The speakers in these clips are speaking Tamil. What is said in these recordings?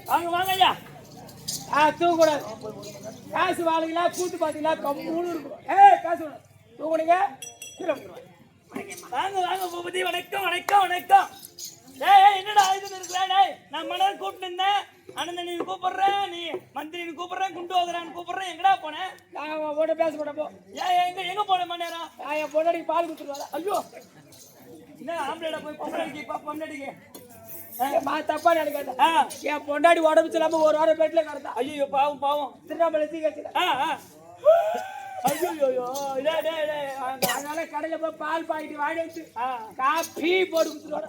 வாங்க வாங்க ஐயா. தூக்கூடாது. காசு வாழுங்களா கூத்து பாத்தீங்களா கம்மூன்னு இருக்கும். காசு தூக்குனீங்க வாங்க வாங்க பூபதி. வணக்கம் வணக்கம் வணக்கம். என்னடா ஆயுதம் இருக்கிறேன். நான் மன்னர் கூப்பிட்டு இருந்தேன். அனந்தன் நீ கூப்பிடுறேன், நீ மந்திரி கூப்பிடுறேன், குண்டு வதரான்னு கூப்பிடுறேன். எங்கடா போனேன்? நான் போட்டு பேச போட்டப்போ எங்க போனேன் மன்னேரம்? என் பொண்டாடிக்கு பால் கொடுத்துருவாங்க. ஐயோ என்ன ஆம்பளை போய் பொண்டாடிக்கு தப்பா நினைக்காத. என் பொண்டாடி உடம்பு சொல்லாம ஒரு வாரம் பேட்ல கிடந்தா. ஐயோ பாவம் பாவம். திருநாமலை அதனால கடையில போய் பால் பாக்கெட் வாங்கி வச்சு காப்பி போட்டு கொடுத்துருவாங்க.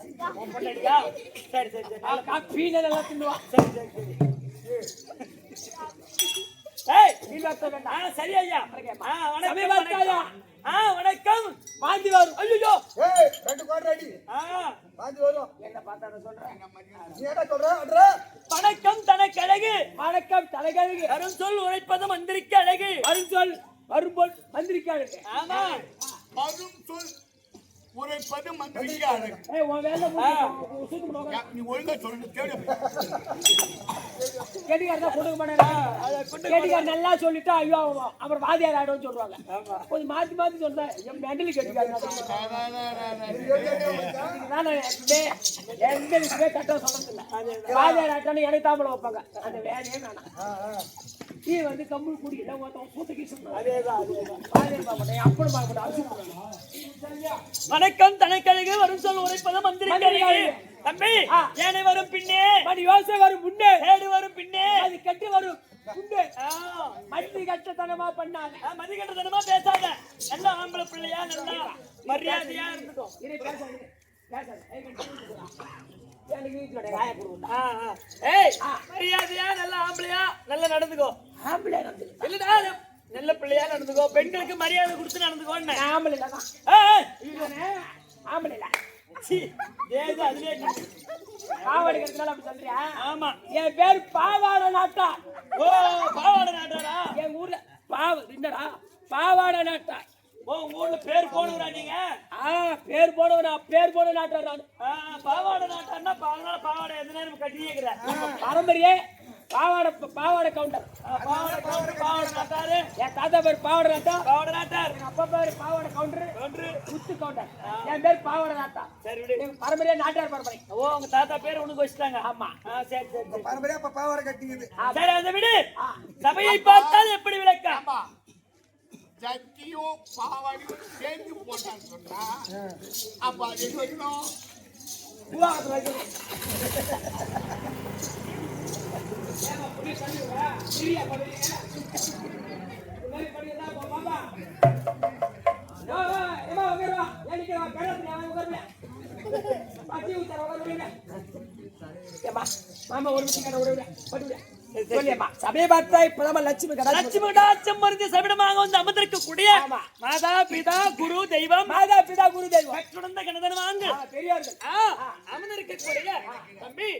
சரி சரி சரி. காப்பி நல்லா தின்னுவான். சரி சரி சரி. சரி ஐயா. வணக்கம். வாந்தி வரும். ஐயோ ரெண்டு கோட்டை அடி வாந்தி வரும். என்ன பார்த்தா சொல்றேன். வணக்கம் தனக்கு அழகு. வணக்கம் தலைகழகு. அருண் சொல் உரைப்பது மந்திரிக்கு அழகு. அருண் சொல் வரும்போல் மந்திரிக்கு அழகு. ஆமா அருண் சொல் உரைப்பது மந்திரிக்கு அழகு. நீ ஒழுங்கா சொல்லு. கேட்டிக்காரதான் கொடுக்க மாட்டேன். நல்லா சொல்லிட்டா ஐயோ அப்புறம் வாதியார் ஆயிடும் சொல்லுவாங்க. கொஞ்சம் மாத்தி மாத்தி சொல்றேன். மெண்டலி கேட்டிக்காரு எந்த விஷயமே கரெக்டா சொல்றதில்ல. வாதியார் ஆயிட்டான்னு எனக்கு தாம்பளம் வைப்பாங்க. அந்த வேலையே வேணாம். நீ வந்து கம்மல் கூடி பூத்துக்கு அதேதான் அப்படி பார்க்க. வணக்கம் தனக்கழகு. வரும் சொல் உரைப்பதும் மந்திரி தம்பி. ஏனை வரும் பின்னே மணி யோசை வரும் முன்னே ஏடு வரும் பின்னே அது கட்டி வரும் முன்னே. மதி கட்டத்தனமா பண்ணாத. மதி கட்டத்தனமா பேசாத. நல்லா ஆம்பளை பிள்ளையா நல்லா மரியாதையா இருந்துக்கும். மரியாதையா நல்லா ஆம்பளையா நல்லா நடந்துக்கோ. ஆம்பளை இல்லடா நல்ல பிள்ளையா நடந்துக்கோ. பெண்களுக்கு மரியாதை கொடுத்து நடந்துக்கோ. ஆம்பளை ஆம்பளை பாவாடை கட்டுறதுனால அப்படி சொல்றியா? ஆமா என் பேர் பாவாடை நாட்டா. ஓ பாவாடை நாட்டாரா? என் ஊர்ல என்னடா பாவாடை நாட்டா. ஓ உங்க ஊர்ல பேர் போடுறா நீங்க? பேர் போடுவா. பேர் போட நாட்டாரா? பாவாடை நாட்டார்னா பாவாடை எந்த நேரம் கட்டியே பாரம்பரிய பாவாடை கவுண்டர். பாவாடை நாட்டாரு. என் தாத்தா பேர் பாவாடை நாட்டா. பாவாடை நாட்டார். எங்க அப்பா பேர் பாவாடை கவுண்டர் முத்து கவுண்டர். என் பேர் பாவாடை நாட்டா. சரி பாரம்பரிய நாட்டார் பரம்பரை. ஓ உங்க தாத்தா பேர் உனக்கு வச்சுட்டாங்க. ஆமா சரி சரி பாரம்பரிய பாவாடை கட்டிங்குது. சரி அதை விடு. சபையை பார்த்தால் எப்படி விளக்கம்? ஜட்டியும் பாவாடியும் சேர்ந்து போட்டான்னு சொன்னா அப்ப அது வைக்கணும். சரியா பண்ணுவீங்க இந்த மாதிரி பண்ணியதா பாப்பா வா வா ஏமா உட்காரு வா ஏனிக்கு வா கரத்துல வா உட்காரு பாட்டி உட்காரு உட்காரு ஏமா மாமா ஒரு நிமிஷம் கட விடு பட்டு சொல்லியம்மா சமீபத்தை பிரதம லட்சுமி கடாட்சம் மருந்து சபிடமாக வந்து அமர்ந்திருக்கக்கூடிய மாதா பிதா குரு தெய்வம் கட்டுணர்ந்த கணதன் வாங்க பெரியார்கள் அமர்ந்திருக்கக்கூடிய தம்பி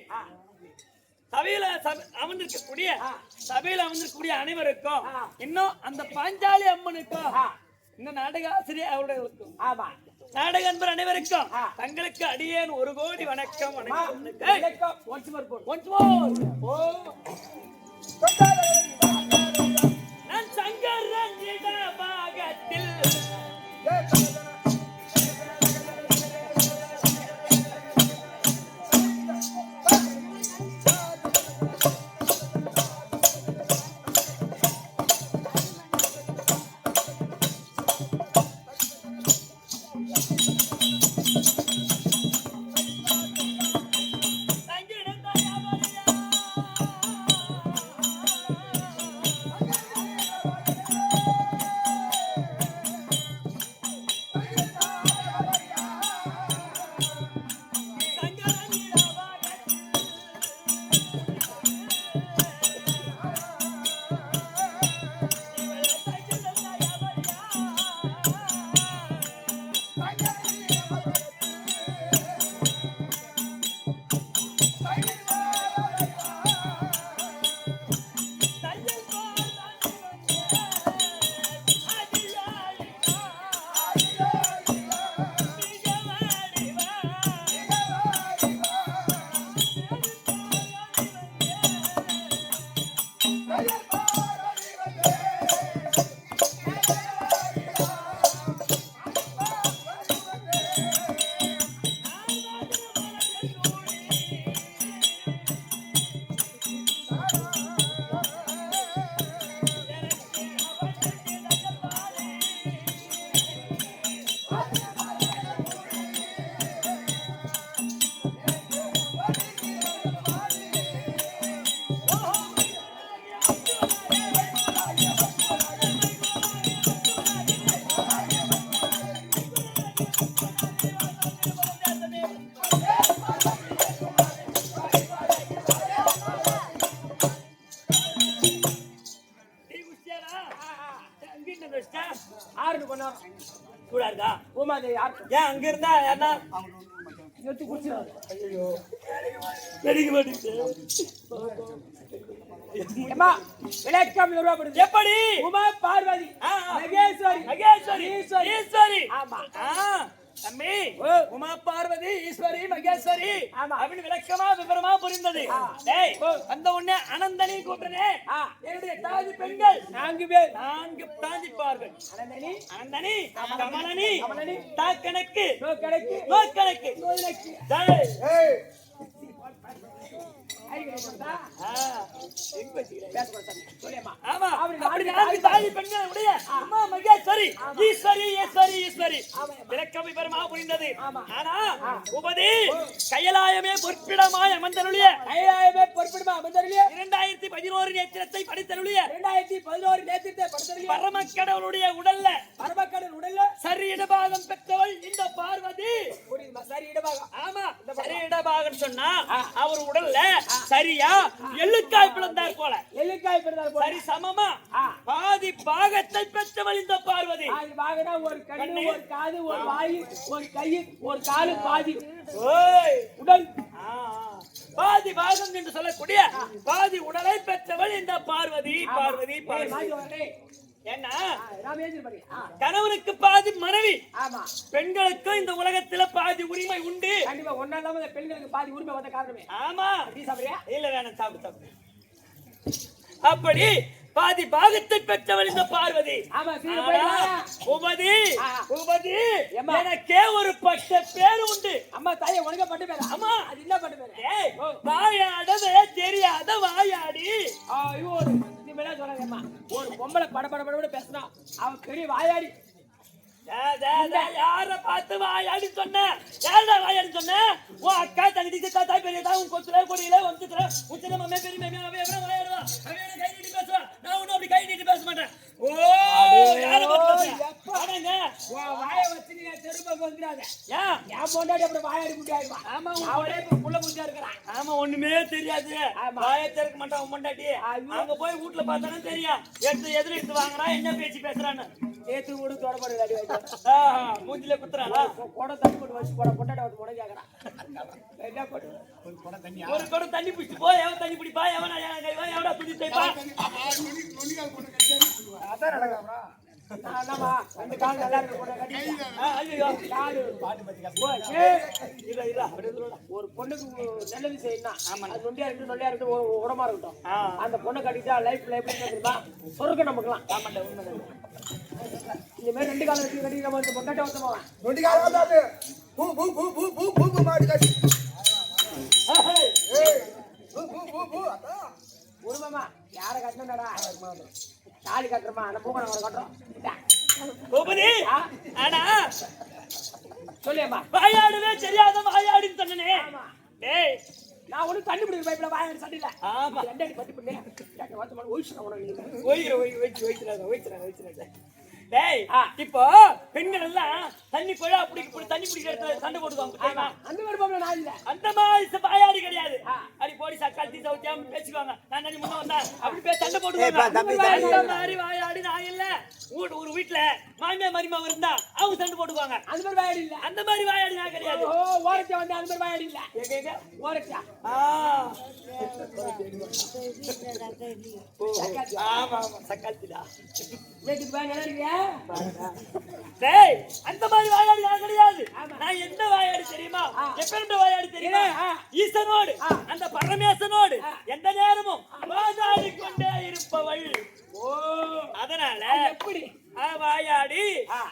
சபையில அமர்ந்திருக்கக்கூடிய அனைவருக்கும் இன்னும் அந்த பாஞ்சாலி அம்மனுக்கும் இன்னும் நாடக ஆசிரியர் அவர்களுக்கும் நாடக அன்பர் அனைவருக்கும் தங்களுக்கு அடியேன் 1 கோடி வணக்கம் நான் சங்கரஞ்சித பாகத்தில் அங்க இருந்தா என்ன எப்படி உமா பார்வதி மகேஸ்வரி ஆமா தம்பி உமா பார்வதி ஈஸ்வரி மகேஸ்வரி அப்படின்னு விளக்கமா விவரமா புரிந்தது அந்த உடனே அனந்தனி கூட்டனே என்னுடைய தாதி பெண்கள் 4 பேர் 4 தாதிப்பார்கள் அனந்தனி கமலனி தாக்கணக்கு நோக்கணக்கு கைலாயமே பொற்பிடமாய் அமர்ந்தருளிய 2011 நேத்திரத்தை படித்தருளிய பரமக்கடவுளுடைய உடல்ல சரி இடபாகம் பெற்றவள் இந்த பார்வதி. ஆமா சரி இடபாகம் சொன்னா அவர் உடல்ல சரியா எள்ளுக்காய் பிளந்தார் போல சரி சமமா பாதி பாகத்தை பெற்றவள் இந்த பார்வதி. ஒரு கண்ணு ஒரு காது ஒரு வாய் ஒரு கை ஒரு காலு பாதி உடல் பாதி பாகம் என்று சொல்லக்கூடிய பாதி உடலை பெற்றவள் இந்த பார்வதி. என்ன கணவனுக்கு பாதி மனைவி, பெண்களுக்கும் இந்த உலகத்துல பாதி உரிமை உண்டு. பெண்களுக்கு பாதி உரிமை வந்த காரணமே. ஆமா இல்ல வேணாம் சாப்பிடு. அப்படி பாதி பாகத்தை பெற்றவள் இந்த பார்வதி. உபதி எனக்கே ஒரு பட்ட பேரு உண்டு. அம்மா தாயை உனக்கு பட்டு பேரு. அம்மா அது என்ன பட்டு பேரு? வாயாடவே தெரியாத வாயாடி. ஒரு பொம்பளை பட பேசினா அவன் பெரிய வாயாடி. யார பார்த்து வாயாடி சொன்ன? யாரா வாயாடி சொன்ன? உன் அக்கா தங்கச்சி தாய் பெரியதா உன் கொத்துல கொடியில வந்து உச்சல மம்மே பெரிய வாயாடுவா. பொண்டாட்டி அப்படி வாயாடி முடியாதுமா. ஆமா அவனே புள்ள புடிச்சா இருக்கிறான். ஆமா ஒண்ணுமே தெரியாது. வாயை திறக்க மாட்டான் உன் பொண்டாட்டி. அங்க போய் வீட்டுல பார்த்தானே தெரியும். எதிர்த்து வாங்குறான், என்ன பேச்சு பேசுறான்னு. ஏத்து விடு தொடப்படு அடி வாங்கி மூஞ்சில குத்துறானா? கொடை தண்ணி போட்டு வச்சு போட பொண்டாட்டி வந்து முறை கேட்கறான். என்ன பண்ணு? ஒரு குடம் தண்ணி பிடிச்சு போய் எவன் தண்ணி பிடிப்பா, எவனா எவனா துணி தைப்பா. அதான் நடக்கிறா. என்னம்மா ரெண்டு கால் நல்லா இருக்கு பொண்ணை கட்டி. ஐயோ காலு ஒரு பொண்ணுக்கு நல்லது செய்யணும். அது நொண்டியா இருக்கு நொல்லியா இருக்கு உடம்பா இருக்கட்டும். அந்த பொண்ணை கட்டிட்டா லைஃப்ல எப்படி தெரியுமா சொருக்க நமக்குலாம். இந்த மாதிரி ரெண்டு காலம் வச்சு கட்டி நம்ம பொண்டாட்டி வந்தோமா நொண்டி காலம் வந்தாது பூ பூ பூ பூ பூ பூ பூ மாடி கட்டி பூ பூ பூ பூ அதான் உருவமா யாரை கட்டினடா தாலி கட்டுறமா அந்த பூவை நம்ம கட்டுறோம். கோபதி ஆனா சொல்லியம்மா வாயாடுவே தெரியாத வாயாடின்னு சொன்னனே. டேய் நான் ஒன்னும் தண்ணி பிடிக்கிற பைப்ல வாயாடி சட்டில. ஆமா ரெண்டடி பட்டி பண்ணி வாட்சமான ஒய்ஸ் உனக்கு ஒய்கிறாங்க. டேய் இப்போ பெண்கள் எல்லாம் தண்ணி குழா தண்ணி பிடிக்கிற இடத்துல சண்டை போட்டுக்குவாங்க. அந்த மாதிரி பாம்பல நான் இல்ல. அந்த மாதிரி வாயாடி கிடையாது. அடி போடி சக்காத்தி சவுத்தியாம பேசிக்குவாங்க. நான் நடி முன்ன வந்தா அப்படி பேச சண்டை போட்டுக்குவாங்க. அந்த மாதிரி வாயாடி நான் இல்ல. ஒரு வீட்டுல மாமியா மரிமா இருந்தா அவங்க சண்டை போட்டுக்குவாங்க. அந்த மாதிரி வாயாடி இல்ல. அந்த மாதிரி வாயாடி நான் கிடையாது. ஓ ஓரச்சா வந்து அந்த மாதிரி வாயாடி இல்ல. எங்க ஓரச்சா ஆமா ஆமா சக்காத்திடா. ஏத்துக்கு பா நல்லா இருக்கியா? டேய் அந்த மாதிரி வாயாடி நான் கிடையாது. நான் என்ன வாயாடி தெரியுமா? எப்பேர்ந்த வாயாடி தெரியுமா? ஈசனோடு அந்த பரமேசனோடு எந்த நேரமும் வாதாடி கொண்டே இருப்பவள். ஓ அதனால எப்படி வாயாடி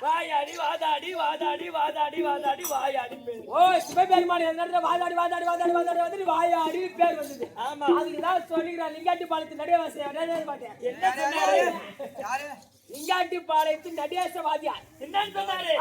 வாயாடி வாதாடி வாதாடி வாதாடி வாதாடி வாயாடி பேர். ஓ சிவபெருமான் எந்த வாதாடி வாதாடி வாதாடி வாதாடி வாதாடி வாயாடி பேர் வந்தது. ஆமா அதுக்கு தான் சொல்லிக்கிறான் லிங்காட்டி பாளையத்து நடிகவாசியா மாட்டேன். என்ன சொன்னாரு? யாரு? லிங்காட்டி பாளையத்து நடிகவாசியா என்னன்னு சொன்னாரு?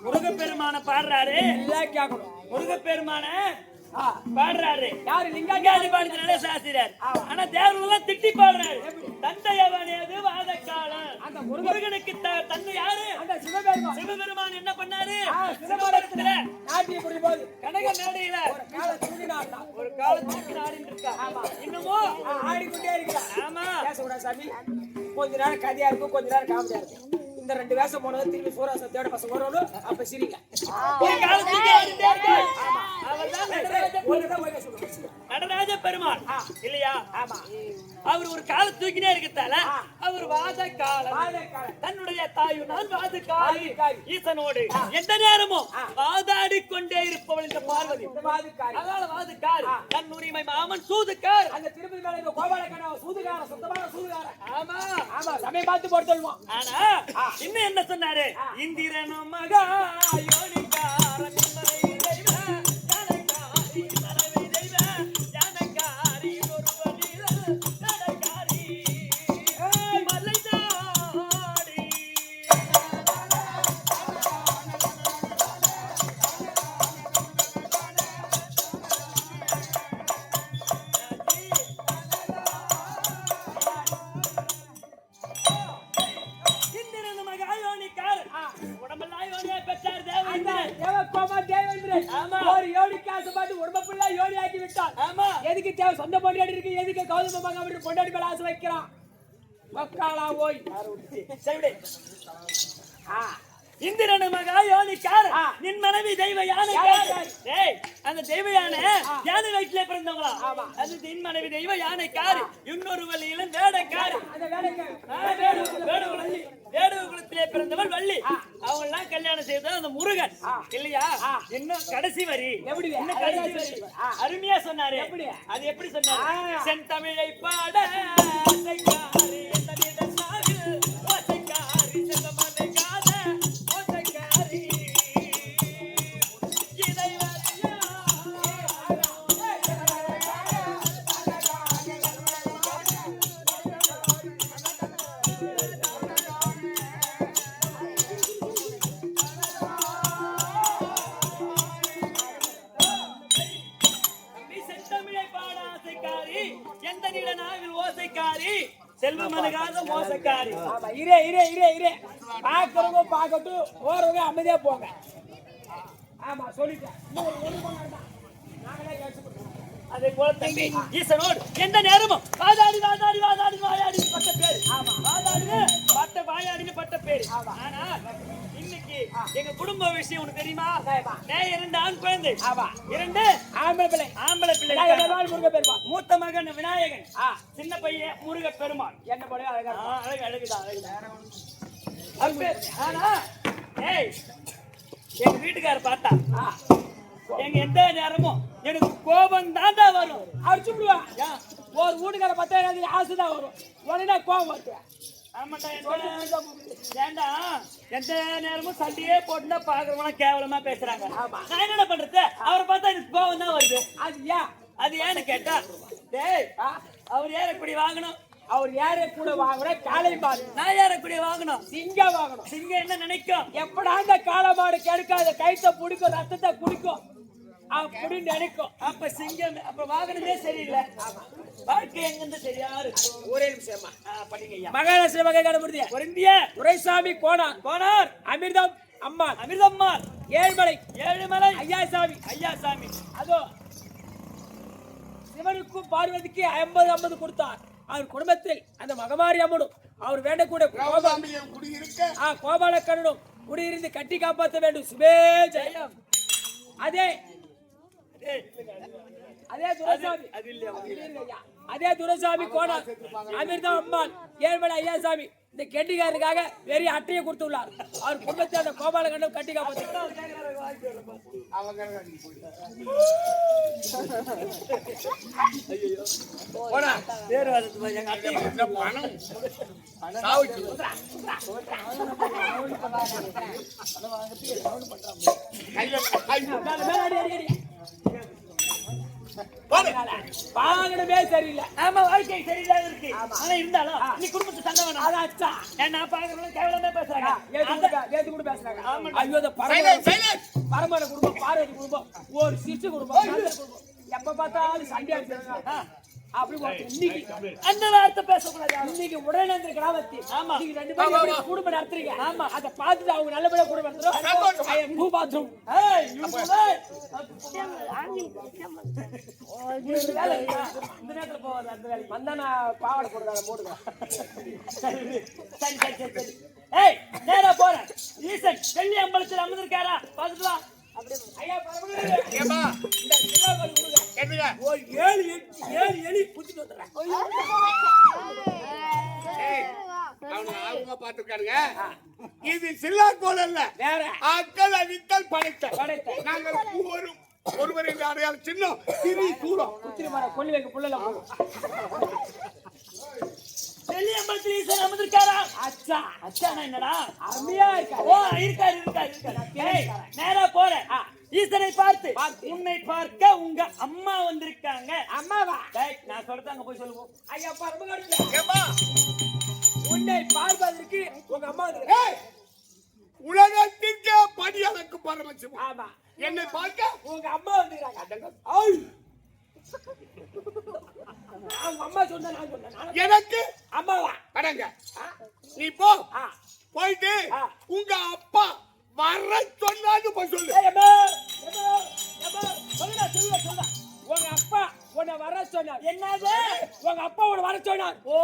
முருகப்பெருமான பாடுறாரு. எல்லாம் கேட்கணும். முருகப்பெருமான பாடுறாரு. யாரு லிங்காதி பாடுறாரு சாஸ்திரர். ஆனா தேவரெல்லாம் திட்டி பாடுறாரு. தந்தையவனேது வாதக்காலம். அந்த முருகனுக்கு தந்தை யாரு? அந்த சிவபெருமான். சிவபெருமான் என்ன பண்ணாரு? சிவபெருமானத்துல நாட்டிய குடி போது கனக மேடையில ஒரு காலத்துக்கு நாட்டான். ஒரு காலத்துக்கு ஆடிட்டு இருக்கா. இன்னமும் ஆடிக்கொண்டே இருக்கிறான். ஆமா பேசக்கூடாது சாமி. கொஞ்ச நேரம் கதையா இருக்கும், கொஞ்ச நேரம் காமெடியா இருக்கும். இந்த ரெண்டு வேஷம் போனது திரும்பி சூராசம் தேட பசங்க வரணும். அப்ப சிரிங்க. ஒரு காலத்துக்கு ஆடிட்டே இருக்கா. அவர்தான் நடராஜ பெருமாள் இல்லையா? ஆமா. அவர் ஒரு கால தூக்கினே இருக்கத்தால அவர் வாதக்காலம். தன்னுடைய தாயும் நான் வாதக்காரி ஈசனோடு எந்த நேரமும் வாதாடி கொண்டே இருப்பவள் இந்த பார்வதி. அதனால வாதக்காரி தன் உரிமை மாமன் சூதுக்கார். அந்த திருப்பதி மேல கோபாலக்கண்ணா சூதுகார சுத்தமான சூதுகார. ஆமா ஆமா சமயம் பார்த்து போட்டு சொல்லுவோம். ஆனா இன்னும் என்ன சொன்னாரு? இந்திரனும் மகா யோனிகாரம் சொந்த பொண்டாடி இருக்கு. எதுக்கு கௌதம மகாவிட பொண்டாடி மேல ஆசை வைக்கிறான்? மக்காளா போய் இந்திரன் மகா யானைக்கார நின் மனைவி தெய்வ யானைக்கார. டேய் அந்த தெய்வ யானை யானை வயிற்றிலே பிறந்தவங்களா? அது நின் மனைவி தெய்வ யானைக்கார, இன்னொரு வழியில வேடக்கார. வேடுவ குலத்திலே பிறந்தவள் வள்ளி. அவங்க எல்லாம் கல்யாணம் செய்தது அந்த முருகன் இல்லையா? இன்னும் கடைசி வரி இன்னும் கடைசி வரி அருமையா சொன்னாரு. அது எப்படி சொன்னாரு? செந்தமிழை பாட ஆசைக்காரி, தமிழன் நாவில் ஓசைக்காரி, செந்தமனை காத ஓசைக்காரி. இதை எந்த நில நாவில் ஓசைக்காரி, செல்வமனகாத மோசக்காரி. ஆமா, இரே இரே இரே இரே பாக்குறவங்க பாக்கட்டும், போறவங்க அமைதியா போங்க. ஆமா சொல்லிட்டேன். நாங்களே கேட்டு அதே போல தம்பி ஈசனோடு எந்த நேரமும் வாதாடி வாதாடி வாதாடி வாயாடி பட்ட பேரு. வாதாடினு பட்ட வாயாடினு பட்ட பேரு. ஆனா இன்னைக்கு எங்க குடும்ப விஷயம் உனக்கு தெரியுமா? நான் 2 ஆண் குழந்தை, 2 ஆம்பளை பிள்ளை. மூத்த மகன் விநாயகன், சின்ன பையன் முருக பெருமாள். என்ன போல அழகுதான். ஆனா ஏய் எங்க வீட்டுக்கார பார்த்தா எங்க எந்த நேரமும் எனக்கு கோபம் தாண்டா வரும். அடிச்சு விடுவா. ஒரு வீட்டுக்கார பார்த்தா எனக்கு ஆசைதான் வரும், உடனே கோபம் வருது. ஆமாண்டா, ஏண்டா எந்த நேரமும் சண்டையே போட்டுனா பாக்குறவங்க கேவலமா பேசுறாங்க. நான் என்ன பண்றது? அவரை பார்த்தா எனக்கு கோபம் தான் வருது. அது ஏன்னு கேட்டா, டேய் அவர் ஏறக்குடி வாங்கணும், அவர் யாரை கூட வாங்கணும்? காளை மாடு. நான் ஏறக்குடி வாங்கணும், சிங்கம் வாங்கணும். சிங்கம் என்ன நினைக்கும்? எப்படா அந்த காளை மாடு கெடுக்காத கைத்த பிடிக்கும், ரத்தத்தை குடிக்கும் அப்படின்னு நினைக்கும். அப்ப சிங்கம் அப்ப வாகனமே சரியில்லை. வாழ்க்கை எங்கிருந்து சரியா இருக்கு? ஒரே நிமிஷமா படிங்க. மகாராஷ்டிர வகை கணபதியா பொருந்திய துரைசாமி கோனார் அமிர்தம் அம்மாள் ஏழுமலை ஐயாசாமி அதோ சிவனுக்கும் பார்வதிக்கு 50 கொடுத்தார். அவர் குடும்பத்தில் அந்த மகமாரி அம்மனும் அவர் வேண்டக்கூடிய கோபாலக்கண்ணனும் குடியிருந்து கட்டி காப்பாற்ற வேண்டும். சுபே ஜெயம். அதே துரைசாமி கோனார் அமிர்தம் அம்மாள் ஏழுமலை ஐயாசாமி இந்த கெட்டிக்காரருக்காக பெரிய அட்டையை கொடுத்துள்ளார். அவர் குடும்பத்தை அந்த கோபாலக்கண்ணன் கட்டி காப்பாற்ற. வாகனமே சரியில்லை. ஆமா, வாழ்க்கை சரியில்லாத இருக்கு. ஆனா இருந்தாலும் நீ குடும்பத்தை சண்டை வேணாம். அதான் அச்சா நான் பாக்குறவங்க கேவலமா பேசுறாங்க. ஏத்து கூட பேசுறாங்க. ஐயோ பரமான குடும்பம், பார்வதி குடும்பம், ஒரு சிசு குடும்பம், எப்ப பார்த்தாலும் சண்டை அடிச்சாங்க. அப்படி இன்னைக்கு அந்த வார்த்தை பேசக்கூடாது. இன்னைக்கு உடனே கிராமத்தி நீங்க 2 பேரும் குடும்பம் நடத்துறீங்க. ஆமா, அதை பார்த்துட்டு அவங்க நல்லபடியா குடும்பம் நடத்துறோம். பூ பாத்ரூம் இந்த நேரத்துல போவாது. அந்த வேலை வந்தானா பாவாடை போடுறாங்க போடுங்க. சரி. ஏய் நேரா போறேன். ஈசன் வெள்ளி அம்பலத்தில் அமர்ந்திருக்காரா? பாத்துட்டு வா. ஐயா பரமேஸ்வரா இந்த சிலாபல் கொடுங்க. என்னங்க ஒரு 7 எலி புடிச்சிட்டு வந்துறேன். அவங்க பாத்துக்காருங்க. இது சில்லாக்கோல் அல்ல, வேற ஆட்கள் அழித்தல் படைத்த. நாங்கள் ஒருவர் என்ற அடையாளம் சின்னம் திரி தூரம் குத்திரி மரம் கொல்லி வைக்க புள்ளல போகும். வெள்ளி அம்பலத்தில் ஈசன் அமர்ந்திருக்காரா? அச்சா என்னடா அருமையா இருக்கா? ஓ இருக்காரு. நேரா போறேன். ஈசனை பார்த்து உன்னை பார்க்க உங்க அம்மா வந்திருக்காங்க. அம்மாவா? நான் சொல்றத அங்க போய் சொல்லுவோம். ஐயா பரமேஸ்வரா உன்னை பார்ப்பதற்கு உங்க அம்மா வந்து உலகத்திற்கே பணியாளருக்கு பரமசிவம். ஆமா, என்னை பார்க்க உங்க அம்மா வந்துறாங்க. அவங்க அம்மா சொன்னா நான் சொன்னேன். எனக்கு அம்மாவா? அடங்க நீ போ, போயிட்டு உங்க அப்பா வர சொன்னான்னு போய் சொல்லு. சொல்லுடா. உங்க அப்பா உன்னை வர சொன்னார். என்னது? உங்க அப்பா உன்னை வர சொன்னார். ஓ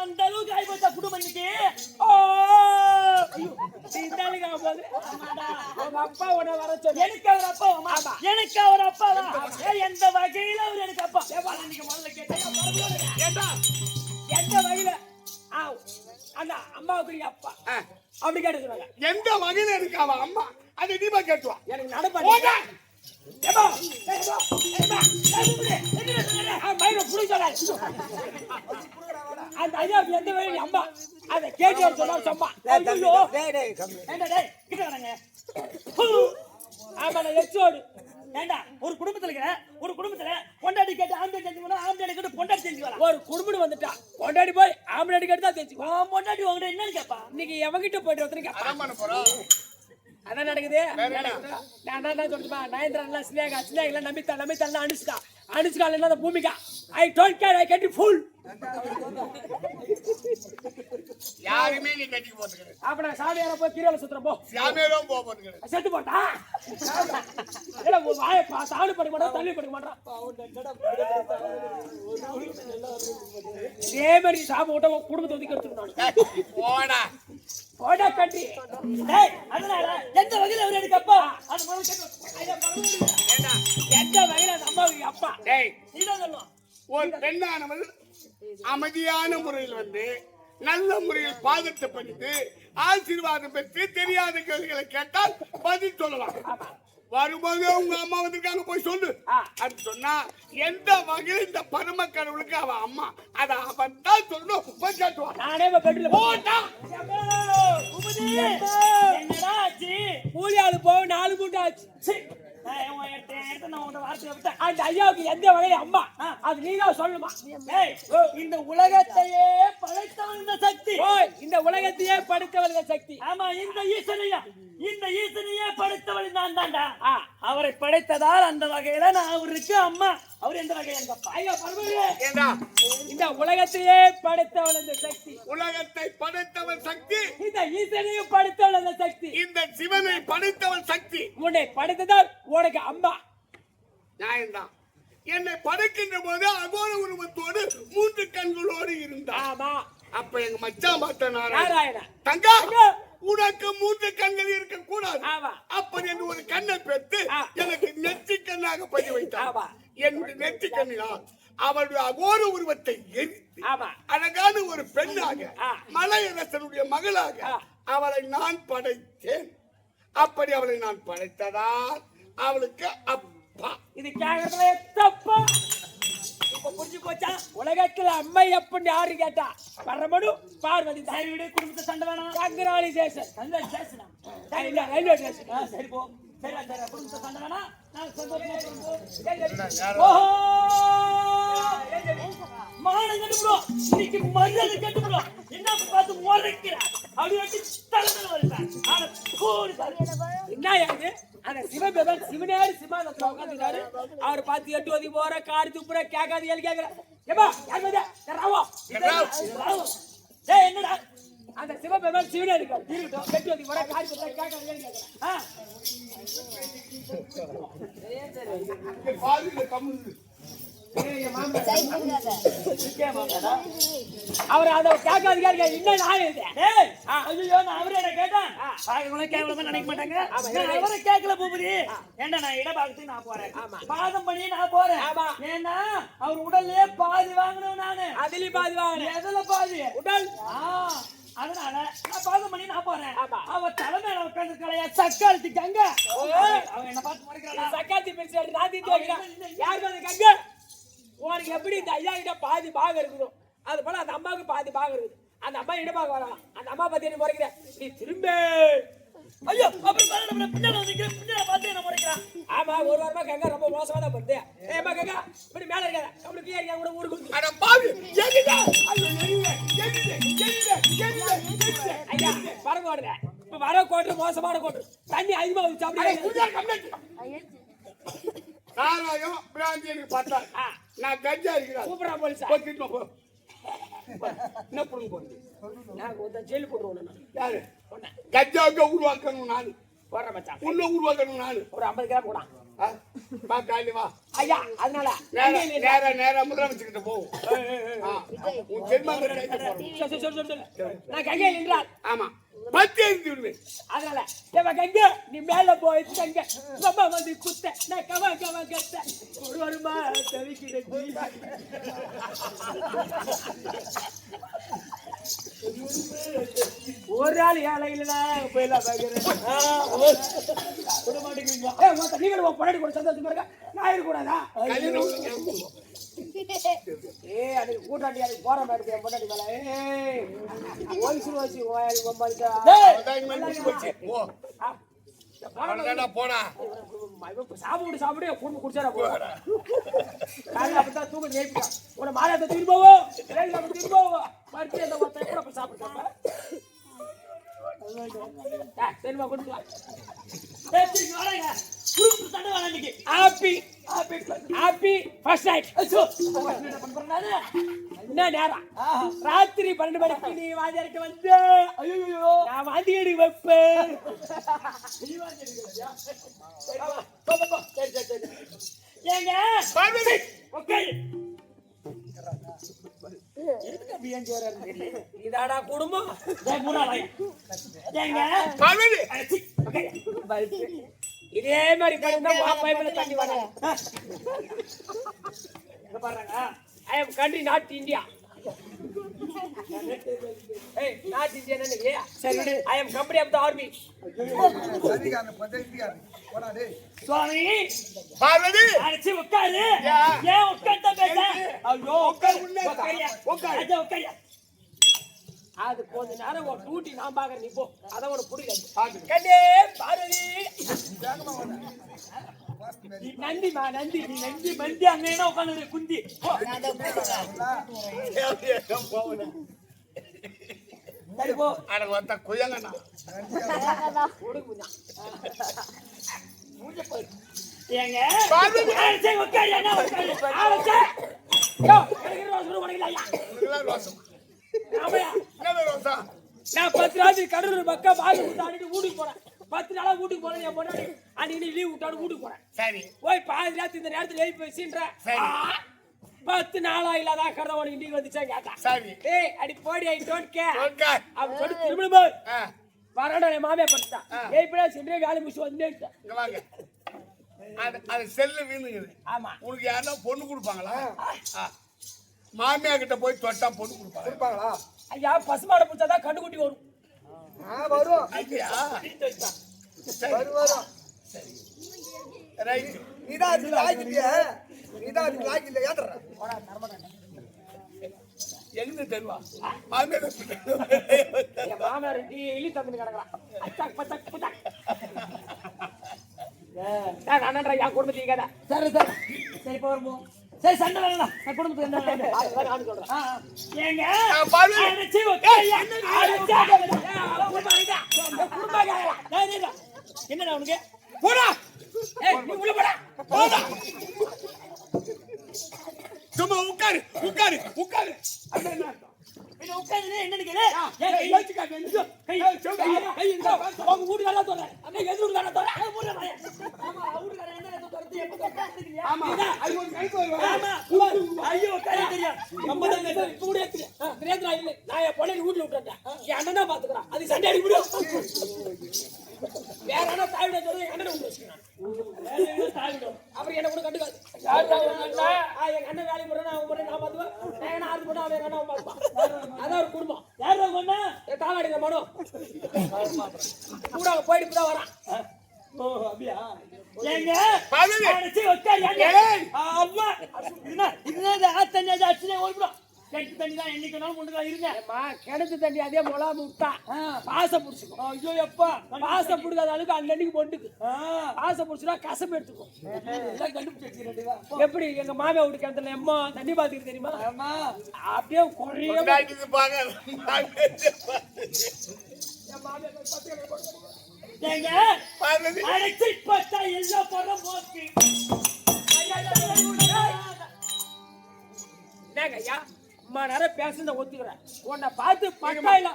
அந்த அளவுக்கு ஆயிப்போச்சா குடும்பம் இன்னைக்கு? ஓ அப்பா உன்னை வர சொன்ன. எனக்கு அவர் அப்பா அம்மா. எனக்கு அவர் அப்பா எந்த வகையில அவர் எனக்கு அப்பா நீங்க முதல்ல கேட்டீங்க ஏண்டா எந்த வகையில அந்த அம்மாவுக்கு நீ அப்பா அப்படி கேட்டு சொன்னாங்க. எந்த வகையில இருக்கு அவன் அம்மா அதை நீமா கேட்டுவா எனக்கு நடப்பா அந்த ஐயா எந்த வகையில அம்மா அதை கேட்டு சொன்னா சும்மா ஆமா எச்சோடு ஏண்டா ஒரு குடும்பத்துல பொண்டாட்டி கேட்டு ஆம்பளை செஞ்சுக்கணும் ஆம்பளை கேட்டு பொண்டாட்டி செஞ்சுக்கலாம் ஒரு குடும்பம் வந்துட்டா பொண்டாடி போய் ஆம்பளை கேட்டு தான் தெரிஞ்சுக்கோ பொண்டாட்டி உங்ககிட்ட என்னன்னு கேப்பா இன்னைக்கு எவங்கிட்ட போயிட்டு வந்து அதான் பண்ண போறோம் அதான் நடக்குது நான் தான் சொல்லுமா நயன்தரா ஸ்னேகா நம்பித்தா அனுஷ்கா என்ன Bhumika I don't care I get it full யாருமே நீ கட்டிக்க போறது அப்ப நான் சாமியார போய் கீரல சுத்துறேன் போ சாமியாரோ போறது செத்து போட்டா இல்ல வாயை சாணி படிக்க மாட்டா தள்ளி படிக்க மாட்டான் இதே மாதிரி சாமி விட்ட குடும்பத்தை ஒதுக்கி எடுத்துக்கணும் போடா போடா கட்டி அதனால எந்த வகையில அவர் எனக்கு அப்பா அது எந்த வகையில அந்த அம்மாவுக்கு அப்பா டேய் நீதான் சொல்லணும் ஒரு பெண்ணானவள் அமைதியான முறையில் வந்து நல்ல முறையில் பாதத்தை பண்ணிட்டு ஆசீர்வாதம் பெற்று தெரியாத கேள்விகளை கேட்டால் பதில் சொல்லலாம். வரும்போது உங்க அம்மா வந்திருக்காங்க போய் சொல்லு அப்படின்னு சொன்னா எந்த வகையில் இந்த பரம கடவுளுக்கு அவன் அம்மா அதை அவன் தான் சொல்லணும் போய் கேட்டுவான். நானே பெட்ல போட்டா என்னடா ஆச்சு கூலி ஆளு போக 4 மூட்டை ஆச்சு. அந்த ஐயாவுக்கு எந்த வகையில அம்மா அது நீதான் சொல்லணுமா? இந்த உலகத்தையே படைத்தவன் இந்த சக்தி இந்த உலகத்தையே படைத்தவன் இந்த சக்தி. ஆமா இந்த ஈசனையே படைத்தவன் நான் தான்டா. அவரை படைத்ததால் அந்த வகையில நான் அவருக்கு அம்மா. அவர் எந்த வகையில எங்க அப்பா? ஐயா பரவாயில்லை இந்த உலகத்தையே படைத்தவன் இந்த சக்தி. உலகத்தை படைத்தவன் சக்தி இந்த ஈசனையும் படைத்தவன் இந்த சக்தி. இந்த சிவனை படைத்தவன் சக்தி. உன்னை படைத்ததால் உனக்கு அம்மா. நியாயம்தான். என்னை படைக்கின்ற போது அகோர உருவத்தோடு 3 கண்களோடு இருந்தான். ஆமா அப்ப எங்க மச்சான் பார்த்த நாராயண தங்கா உனக்கு 3 கண்கள் இருக்க கூடாது. ஆமா அப்ப என்று ஒரு கண்ணை பெற்று எனக்கு நெற்றி கண்ணாக பதிய வைத்தான். என்னுடைய நெற்றி கண்ணினால் அவளுடைய அகோர உருவத்தை எரித்து அழகான ஒரு பெண்ணாக மலையரசனுடைய மகளாக அவளை நான் படைத்தேன். அப்படி அவளை நான் படைத்ததால் அவளுக்கு அப்பா. இது கேக்குறதுல தப்பா? இப்ப புரிஞ்சு போச்சா? உலகத்துல அம்மை எப்பன்னு யாரு கேட்டா பரமடு பார்வதி தான். வீடு குடும்பத்தை சண்டை வேணாம். கங்கராலிசேஷன் ரயில்வே ஸ்டேஷன். சரி போ சரி குடும்பத்தை சண்டை வேணாம். நான் மானம் கட்டுப்படும் இன்னைக்கு மரியாதை கட்டுப்படும். என்ன பார்த்து முறைக்கிறா அப்படி வச்சு தலைமையில வருவேன். என்ன யாரு அந்த சிவபெருமான் சிவனேரு சிம்மாசனத்துல உட்கார்ந்துட்டாரு. அவர் பார்த்து 8 ஓதி போற காரி துப்புற கேட்காது ஏழு கேட்கிற ஏப்பா யார் வந்தா ராவோ என்னடா அந்த சிவபெருமான் சிவனே இருக்காரு இருக்கட்டும் 8 ஓதி போற காரி துப்புற கேட்காது ஏழு கேட்கிற அவர் அதை கேட்காது கேட்க இன்னும் நான் ஐயோ நான் அவரே கேட்டேன். கேட்கலாமா நினைக்க மாட்டாங்க. அவரை கேட்கல பூபதி. ஏண்டா நான் இடபாகத்துக்கு நான் போறேன். பாதம் பண்ணி நான் போறேன். ஏன்னா அவர் உடல்லே பாதி வாங்கணும். நானு அதுலயும் பாதி வாங்கினேன். எதுல பாதி உடல். அதனால நான் பாதம் பண்ணி நான் போறேன். அவ தலைமையில உட்கார்ந்து கலையா சக்காலத்தி கங்க அவன் என்ன பார்த்து முறைக்கிறான். சக்காத்தி பேசுறாரு நான் தீட்டு வைக்கிறேன். யாரு வந்து கங்க உனக்கு எப்படி இந்த ஐயா கிட்ட பாதி பாகம் இருக்குதோ அது போல அந்த அம்மாவுக்கு பாதி பாகம் இருக்குது. அந்த அம்மா இடமாக வரலாம். அந்த அம்மா பத்தி என்ன முறைக்கிற நீ திரும்ப ஐயோ அப்புறம் பின்னால பார்த்து என்ன முறைக்கிறான். ஆமா ஒரு வாரமா கங்கா ரொம்ப மோசமா தான் பண்ணுது. ஏமா கங்கா இப்படி மேல இருக்காத நம்மளுக்கு ஏரியா கூட ஊருக்கு அட பாவி எங்கடா ஐயா பரவ ஓடுற இப்ப வர கோட்டு மோசமான கோட்டு தண்ணி அதிகமா ஊத்தி சாப்பிடுங்க. சாராயம் பிராந்தி எனக்கு பார்த்தா நான் கஞ்சா இருக்கிறேன். சூப்பரா போலீஸ் போ என்ன பண்ணு போறது நான் ஒரு ஜெயிலு போடுறோம். யாரு கஞ்சாவுக்கு உருவாக்கணும் நானு போடுற மச்சான் உள்ள உருவாக்கணும் நானு ஒரு 50 கிராம் கூட வா ஐயா அதனால நேரா முதலமைச்சுக்கிட்ட போவோம். நான் கையில் என்றால் ஆமா பத்தி எரிஞ்சு விடுவேன். அதனால எங்க நீ மேல போய் தங்க ரொம்ப வந்து குத்த நான் கவ கத்த ஒரு வருமா தவிக்கிறது. ஒரு நாள் ஏழையில போயிடலாம் நீங்க பொண்டாட்டி கூட சந்தோஷமா இருக்கா நான் இருக்கக்கூடாதா? அது கூட்டாண்டி அதுக்கு போற மாதிரி பொண்டாட்டி மேல போனா சாப்பிடு குடும்பம் குடிச்சாரா போடா காலையில அப்பதான் தூக்கம் ஜெயிப்பான் உன மாலையத்தை தூக்கி போவோம் தூக்கி போவோம் மறுபடியும் அந்த ஒருத்தன் கூட போய் சாப்பிட்டு சரிமா கொடுக்கலாம். ராத்திரி 12 மணிக்கு நீ வாதியார்கிட்ட வந்து நான் வாந்தி எடுக்க வைப்பேன். இதாடா குடும்பம் இதே மாதிரி பைபிள் தண்ணி வர பாருங்க. I am country not India. Not India சரி. I am company of the army. Swami Parvati அடிச்சு உட்காரு. ஏன் உட்கார்ந்த பேச? ஐயோ உட்காரியா. அது கொஞ்ச நேரம் ஒரு டூட்டி நான் பாக்குறேன். நீ போ அதான் ஒரு புடிக்காது. கண்ணே பார்வதி நந்திமா நந்தி நீ நந்தி மந்தி அங்கே உட்காந்து குந்தி சரி போ. எனக்கு வந்த குயங்கண்ணா ஏங்க நான் 10 ராத்திரி கடலூர் பக்கம் பாகு விட்டாடிட்டு வீட்டுக்கு போறேன். 10 நாளா வீட்டுக்கு போறேன். என் பொண்ணு அன்னைக்கு லீவ் விட்டாடு வீட்டுக்கு போறேன். சரி போய் பாதி ராத்திரி இந்த நேரத்துல எழுப்பி வச்சுன்ற 10 நாளா இல்லாத கடை உனக்கு இன்னைக்கு வந்துச்சா கேட்டா. சரி ஏய் அடி போடி ஐ டோன்ட் கேர் ஓகே அவன் சொல்லி திரும்ப வரடா என் மாமியா படுத்தா. ஏய் இப்படா சென்றே வேலை முடிச்சு வந்துட்டேன். இங்க வாங்க. அது செல்ல வீணுங்குது. ஆமா உனக்கு யாரா பொண்ணு கொடுப்பாங்களா? மாமியா கிட்ட போய் தொட்டா பொண்ணு கொடுப்பாங்களா? ஐயா பசுமாடை பிடிச்சாதான் கண்டுக்குட்டி வரும். வரும் ஐயா வரும் சரி ரைட். நீதான் அது லாக்கிட்டியா? நீதான் அது லாக்கில ஏத்துற. எங்க தருவா? மாமியா என் மாமியார் டெய்லி தந்து கிடக்குறான். அச்சக் பச்சக் பச்சக் நான் அண்ணன்றா என் குடும்பத்துக்கு கேட்டா. சரி சரி சரி போறோம். சரி சண்டை வேணாம். நான் குடும்பத்துக்கு என்ன சொல்றேன். ஏங்க அடிச்சு என்னடா உனக்கு போடா. நீ உள்ள போடா போடா. சும்மா உட்காரு உட்காரு உட்காரு. என்ன உட்கார்ந்து என்னன்னு கேளு. ஏன் கை வச்சு காட்டு. கை கை இந்த உங்க வீட்டுக்காரல தோற. அப்படியே எதிர வீட்டுக்காரல தோற. அது மூணு மாயா. ஆமா வீட்டுக்காரல என்ன தோறது எப்ப தோறதுக்கு. ஆமா ஐயோ கை தோற. ஆமா ஐயோ கை தெரியும். நம்ம தான் கூடிய தெரியாதா இல்ல. நான் என் பொண்ணை வீட்ல விட்டுட்டேன். என் அண்ணனா பாத்துக்கறான். அது சண்டை அடி விடு. வேற என்ன தாய்விட சொல்லி அண்ணனை விட்டு வச்சுக்கிறான். வேற என்ன தாய்விட அப்புறம் என்ன கூட கண்டுக்காது. யாரா அண்ணா எங்க அண்ணன் வேலை போறேன் அவன் போறேன் நான் பாத்துவேன். நான் என்ன ஆறு போனா அவன் அண்ணா பாத்துப்பான். அதான் ஒரு குடும்பம். யாரா சொன்னா தாளாடிங்க மனோ கூட போயிட்டு தான் வரான். ஓ அப்படியா ஏங்க அடிச்சு உட்கார். அம்மா இதுதான் ஆத்தண்ணி அது அடிச்சுனே ஓடிடும். கெட்டு தண்ணி தான் என்னைக்குனாலும் முண்டுதான் இருங்க. கிணத்து தண்ணி அதே மொளாம விட்டா பாசம் பிடிச்சிக்கும். ஐயோ எப்பா பாசம் பிடிக்காத அளவுக்கு அந்த அன்னைக்கு பொண்டுக்கு பாசம் பிடிச்சா கசப்பு எடுத்துக்கும். எப்படி எங்க மாமியா வீட்டு கிணத்துல எம்மா தண்ணி பாத்துக்கு தெரியுமா? அப்படியே குறைய அடைச்சி பார்த்தா எல்லா படம் போக்கு. என்னங்க ஐயா அம்மா நேரம் பேசுறத ஒத்துக்கிறேன். உன்னை பார்த்து பட்டாயில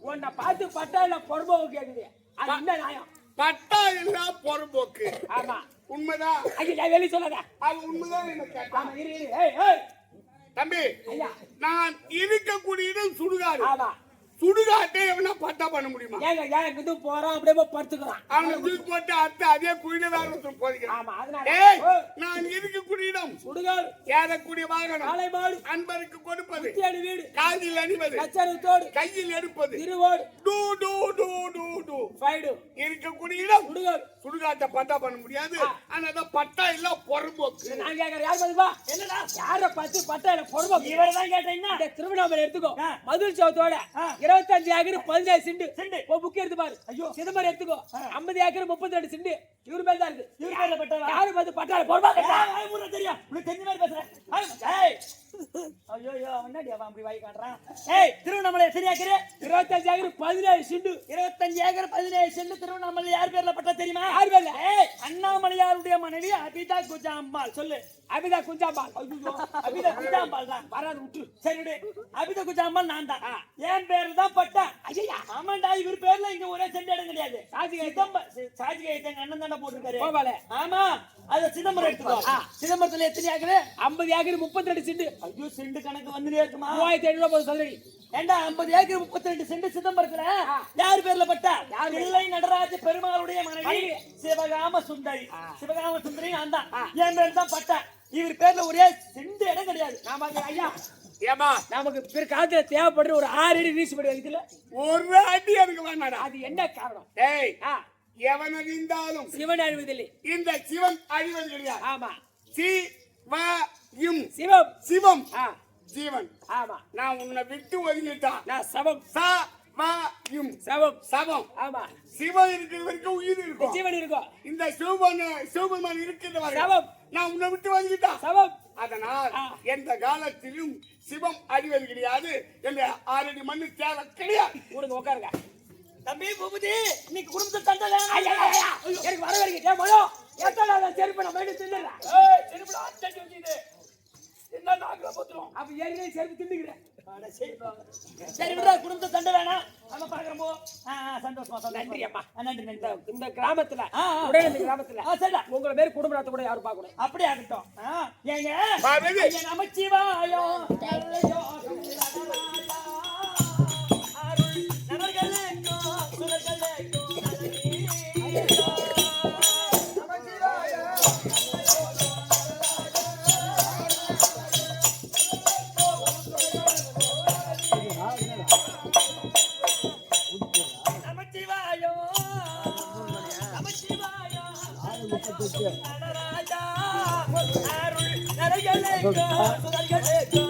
உன்னை பார்த்து பட்டாயில பொறுப்போக்கு கேக்குது. அது என்ன நியாயம்? பட்டா இல்ல பொறுப்போக்கு. ஆமா உண்மைதான். ஐயா வெளியே சொல்லாத. அது உண்மைதான். எனக்கு ஏய் தம்பி ஐயா நான் இருக்கக்கூடிய இடம் சுடுகாடு. ஆமா சுடுகாட்டை எவனா பட்டா பண்ண முடியுமா? ஏங்க ஏன் இது போறான் அப்படியே போய் படுத்துக்கிறான். அவனை தூக்கி போட்டு அத்தை அதே குழியில வேற ஒருத்தர் போதிக்கிறான். ஆமா அதனால ஏய், நான் இருக்கக்கூடிய இடம் சுடுகாடு, ஏறக்கூடிய வாகனம், காளை மாடு, அன்பருக்கு கொடுப்பது, குட்டியாடி வீடு, காதில் அணிவது, கச்சரத்தோடு, கையில் எடுப்பது, திருவோடு, டூ டூ டூ டூ டூ ஃபைடு, இருக்கக்கூடிய இடம் சுடுகாடு. சுடுகாட்டை பட்டா பண்ண முடியாது. ஆனா பட்டா இல்ல பொறும்போக்கு. நான் கேக்குறேன் யார் பதிப்பா? என்னடா யார பார்த்து பட்டா இல்ல பொறுப்பா? இவரை தான் கேட்டீங்கன்னா இந்த திருவண்ணாமலை எடுத்துக்கோ. மதுரை சௌத்தோட 25 ஏக்கர் 15 செண்டு. ஒரு புக் எடுத்து பாரு. ஐயோ சிதம்பரம் எடுத்துக்கோ. 50 ஏக்கர் 32 செண்டு. இவரு பேர் தான் இருக்கு. இவரு பேர்ல பட்டா யாரு பார்த்து பட்டா பொறுப்பா? தெரியும் உனக்கு தெரிஞ்ச மாதிரி பேசுறேன். ஐயோ முன்னாடி அவன் அப்படி வாய் காட்டுறான். ஏய் திருவண்ணாமலை சரியாக்குற 25 acre 17 cent. 25 acre 17 cent Tiruvannamalai யார் பேர்ல பட்டா தெரியுமா? யார் பேர்ல? ஏய் அண்ணாமலையாருடைய மனைவி அபிதா குஜாம்பாள். சொல்லு. அபிதா குஞ்சாம்பாள். ஐயோ அபிதா குஜாம்பாள் தான். வராது விட்டு. சரி விடு. அபிதா குஜாம்பாள் நான் தான். என் பேர்ல தான் பட்டா. ஐயா ஆமாண்டா இவர் பேர்ல இங்க ஒரே சென்ட் இடம் கிடையாது. சாஜிகை எங்க அண்ணன் தானே போட்டுருக்காரு. போவால. ஆமா அத சிதம்பரம் எடுத்துக்கோ. சிதம்பரத்துல எத்தனை ஏக்கர்? 50 acre 32 cent. ஐயோ சென்ட் கணக்கு வந்துட்டே இருக்குமா? 3500 போது சொல்லி. ஏண்டா 50 ஏக்கர் 32 சென்ட் சிதம்பரத்துல யார் பேர்ல பட்டா? பிள்ளை நடராஜ பெருமாளுடைய மனைவி சிவகாம சுந்தரி. சிவகாம சுந்தரி நான் தான். என் பேர் தான் பட்டா. இவர் பேர்ல ஒரே சென்ட் இடம் கிடையாது. நாம ஐயா ஏமா நமக்கு பிற்காலத்துல தேவைப்படுற ஒரு 6 அடி ரீச் பண்ணி வைக்கல. ஒரு அடி எனக்கு வேணாடா. அது என்ன காரணம்? ஏய் எவன் அறிந்தாலும் சிவன் அழிவதில்லை. இந்த சிவன் அழிவது கிடையாது. ஆமா சிவம் சிவம் சிவம் ஆ ஜீவன். ஆமா நான் உன்னை விட்டு ஒதுங்கிட்டான். நான் சவம் சவம் சவம் சவம். ஆமா சிவன் இருக்கிற வரைக்கும் உயிர் இருக்கும். ஜீவன் இருக்கும். இந்த சிவபெருமான் இருக்கின்ற வரை சவம் நான் உன்னை விட்டு ஒதுங்கிட்டான். சவம். அதனால் எந்த காலத்திலும் சிவம் அழிவது கிடையாது. என்ற 6 அடி மண்ணு தேவை கிடையாது. கொடுங்க உட்காருங்க. தம்பி பூபதி இன்னைக்கு குடும்பத்தை தண்டல. ஐயா எனக்கு வர வரீங்க. ஏ மனோ எத்தனை நான் செருப்பு நான் மேடி தின்னுறேன். ஏய் செருப்புடா அட்டை வச்சிடு. என்ன நாக்குல போத்துறோம். அப்ப ஏறினே செருப்பு தின்னுகிறேன். சரி விடுடா குடும்பத்தை தண்ட வேணாம். நம்ம பாக்குறோம் போ. சந்தோஷமா நன்றி அம்மா. நன்றி நன்றி. இந்த கிராமத்துல உடனே இந்த கிராமத்துல சரிடா உங்களை பேர் குடும்பத்தை கூட யாரும் பார்க்கணும். அப்படியே ஆகட்டும். ஏங்க பாரதி. ஐயா நமச்சிவாயம் நல்லையோ அருள் நரகலேக்கோ சுரகலேக்கோ நடராஜா அருள் நரகலேக்கோ சுரகலேக்கோ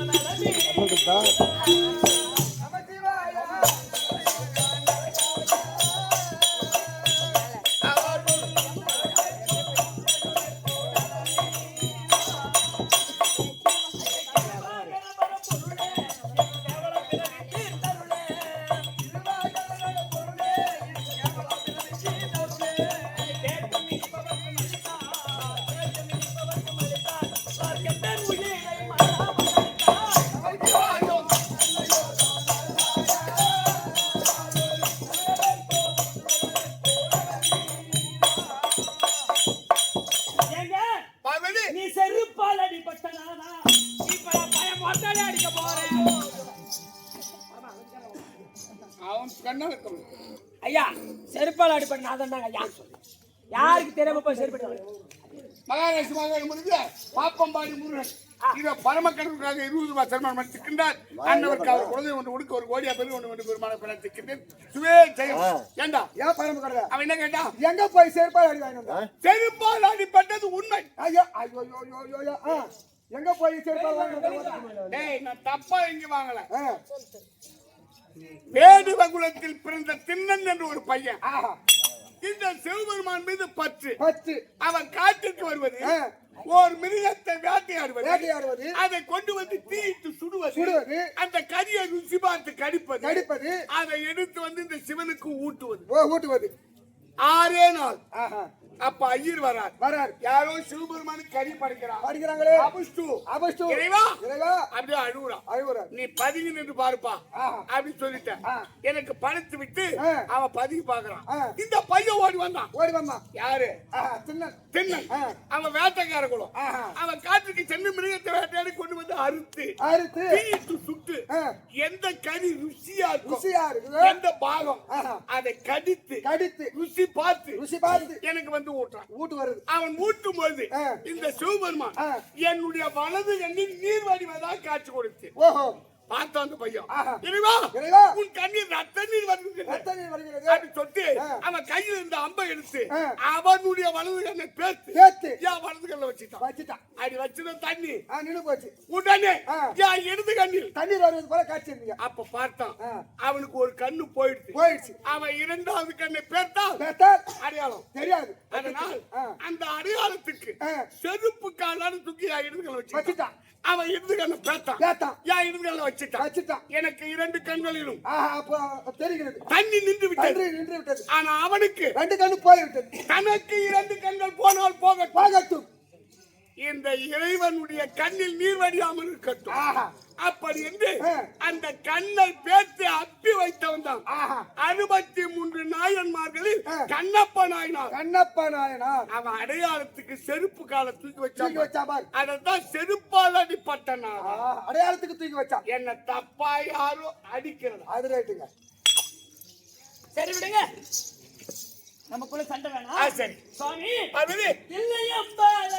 நலமே நீ செருப்பால் அடிபட்டனானா இப்ப நான் பயம் மொட்டாலே அடிக்க போறேன். அவன் கண்ணால ஐயா செருப்பால் அடிப்பட நான் தான் ஐயா சொல்லு. யாருக்கு தெரியாம போய் செருப்பு மகாராஷ்டிர முடிஞ்ச பாப்பம்பாடி முருகன் இத பரமக்கடவுளுக்காக 20 ரூபாய் சன்மானம் அளித்திருக்கின்றார். அன்னவருக்கு அவர் குழந்தை ஒன்று கொடுக்க ஒரு கோடியா பெரு ஒன்று பெருமான பிறந்திருக்கின்றேன். சுவே ஜெயம். ஏண்டா ஏன் பரமக்கடவுளே அவன் என்ன கேட்டா? எங்க போய் செருப்பால் அடி வாங்கிட்டு வந்தா? செருப்பால் அடிப்பட்டது உண்மை. ஐயோ ஐயோ ஐயோ ஐயோ எங்க போய் செருப்பால் வாங்கிட்டு வந்தா? டேய் நான் தப்பா எங்க வாங்கல. வேடு வகுலத்தில் பிறந்த திண்ணன் என்று ஒரு பையன் இந்த சிவபெருமான் மீது பற்று. அவன் காட்டுக்கு வருவது, ஒரு மிருகத்தை வேட்டையாடுவது, அதை கொண்டு வந்து தீயிட்டு சுடுவது, அந்த கரியை ருசி பார்த்து கடிப்பது, அதை எடுத்து வந்து இந்த சிவனுக்கு ஊட்டுவது. 6 நாள் அப்ப ஐயர் வரார். யாரோ சிவபெருமானுக்கு கறி படைக்கிறான். படிக்கிறாங்களே. அபஸ்து இறைவா இறைவா அப்படியே அழுகுறான். நீ பதுங்கி நின்று பாருப்பா அப்படின்னு சொல்லிட்டேன். எனக்கு பணத்து விட்டு அவன் பதுங்கி பாக்குறான். இந்த பையன் ஓடி வந்தான். யாரு? திண்ணன். அவன் வேட்டைக்கார குலம். அவன் காட்டுக்கு சென்று மிருகத்தை வேட்டையாடி கொண்டு வந்து அறுத்து தீயிட்டு சுட்டு எந்த கறி ருசியா இருக்கும் எந்த பாகம் அதை கடித்து ருசி பார்த்து எனக்கு வந்து ஊட்டு வருது. அவன் ஊட்டும் போது இந்த சிவபெருமான் என்னுடைய வலது கண்ணில் நீர் வடிவதாக காட்சி கொடுத்து பார்த்தா அந்த பையன் இறைவா உன் கண்ணீர் ரத்த நீர் வருகிறது அப்படி சொட்டு அவன் கையில் இருந்த அம்பை எடுத்து அவனுடைய வலது கண்ணை பேத்து என் வலது கண்ணை வச்சுட்டான். அப்படி வச்சுட்ட தண்ணி நின்று போச்சு. உடனே என் இடது கண்ணில் தண்ணீர் வருவது போல காட்சி இருந்தீங்க. அப்ப பார்த்தான் அவனுக்கு ஒரு கண்ணு போயிடுச்சு. அவன் இரண்டாவது கண்ணை பேர்த்தான் அடையாளம் தெரியாது. அதனால் அந்த அடையாளத்துக்கு செருப்பு காலான தூக்கி இடது கண்ணை வச்சுட்டான். அவன் இடது கண்ணை பேத்தான் என் இடது கண்ணை வச்சுட்டான். எனக்கு இரண்டு கண்களிலும் தெரிகிறது தண்ணி நின்று விட்டது. ஆனா அவனுக்கு ரெண்டு கண்ணு போய்விட்டது. தனக்கு இரண்டு கண்கள் போனால் போகட்டும். இந்த இறைவனுடைய கண்ணில் நீர் வடியாமல் இருக்கட்டும். அப்படி என்று அந்த கண்ணை பேத்து அப்பி வைத்தவன் தான் 63 நாயன்மார்களில் கண்ணப்ப நாயனார். அவன் அடையாளத்துக்கு செருப்பு கால தூக்கி வச்சான். அதான் செருப்பால் அடிப்பட்டனா அடையாளத்துக்கு தூக்கி வச்சான். என்ன தப்பா யாரும் அடிக்கிறது அது ரைட்டுங்க. சரி விடுங்க, நமக்குள்ள சண்டை வேணாம். சரி சுவாமி பார்வதி இல்லையம்பால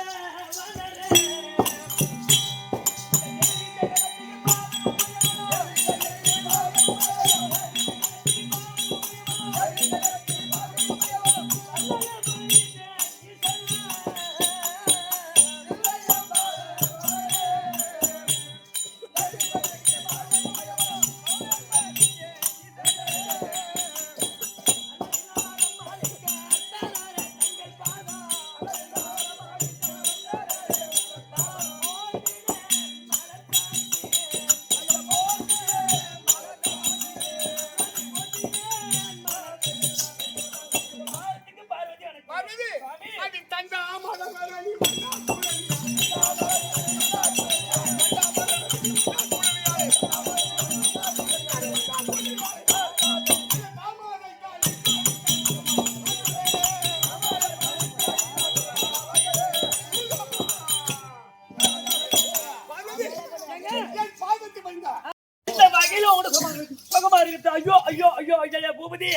ஐயோ ஐயோ ஐயோ ஐயா பூபதி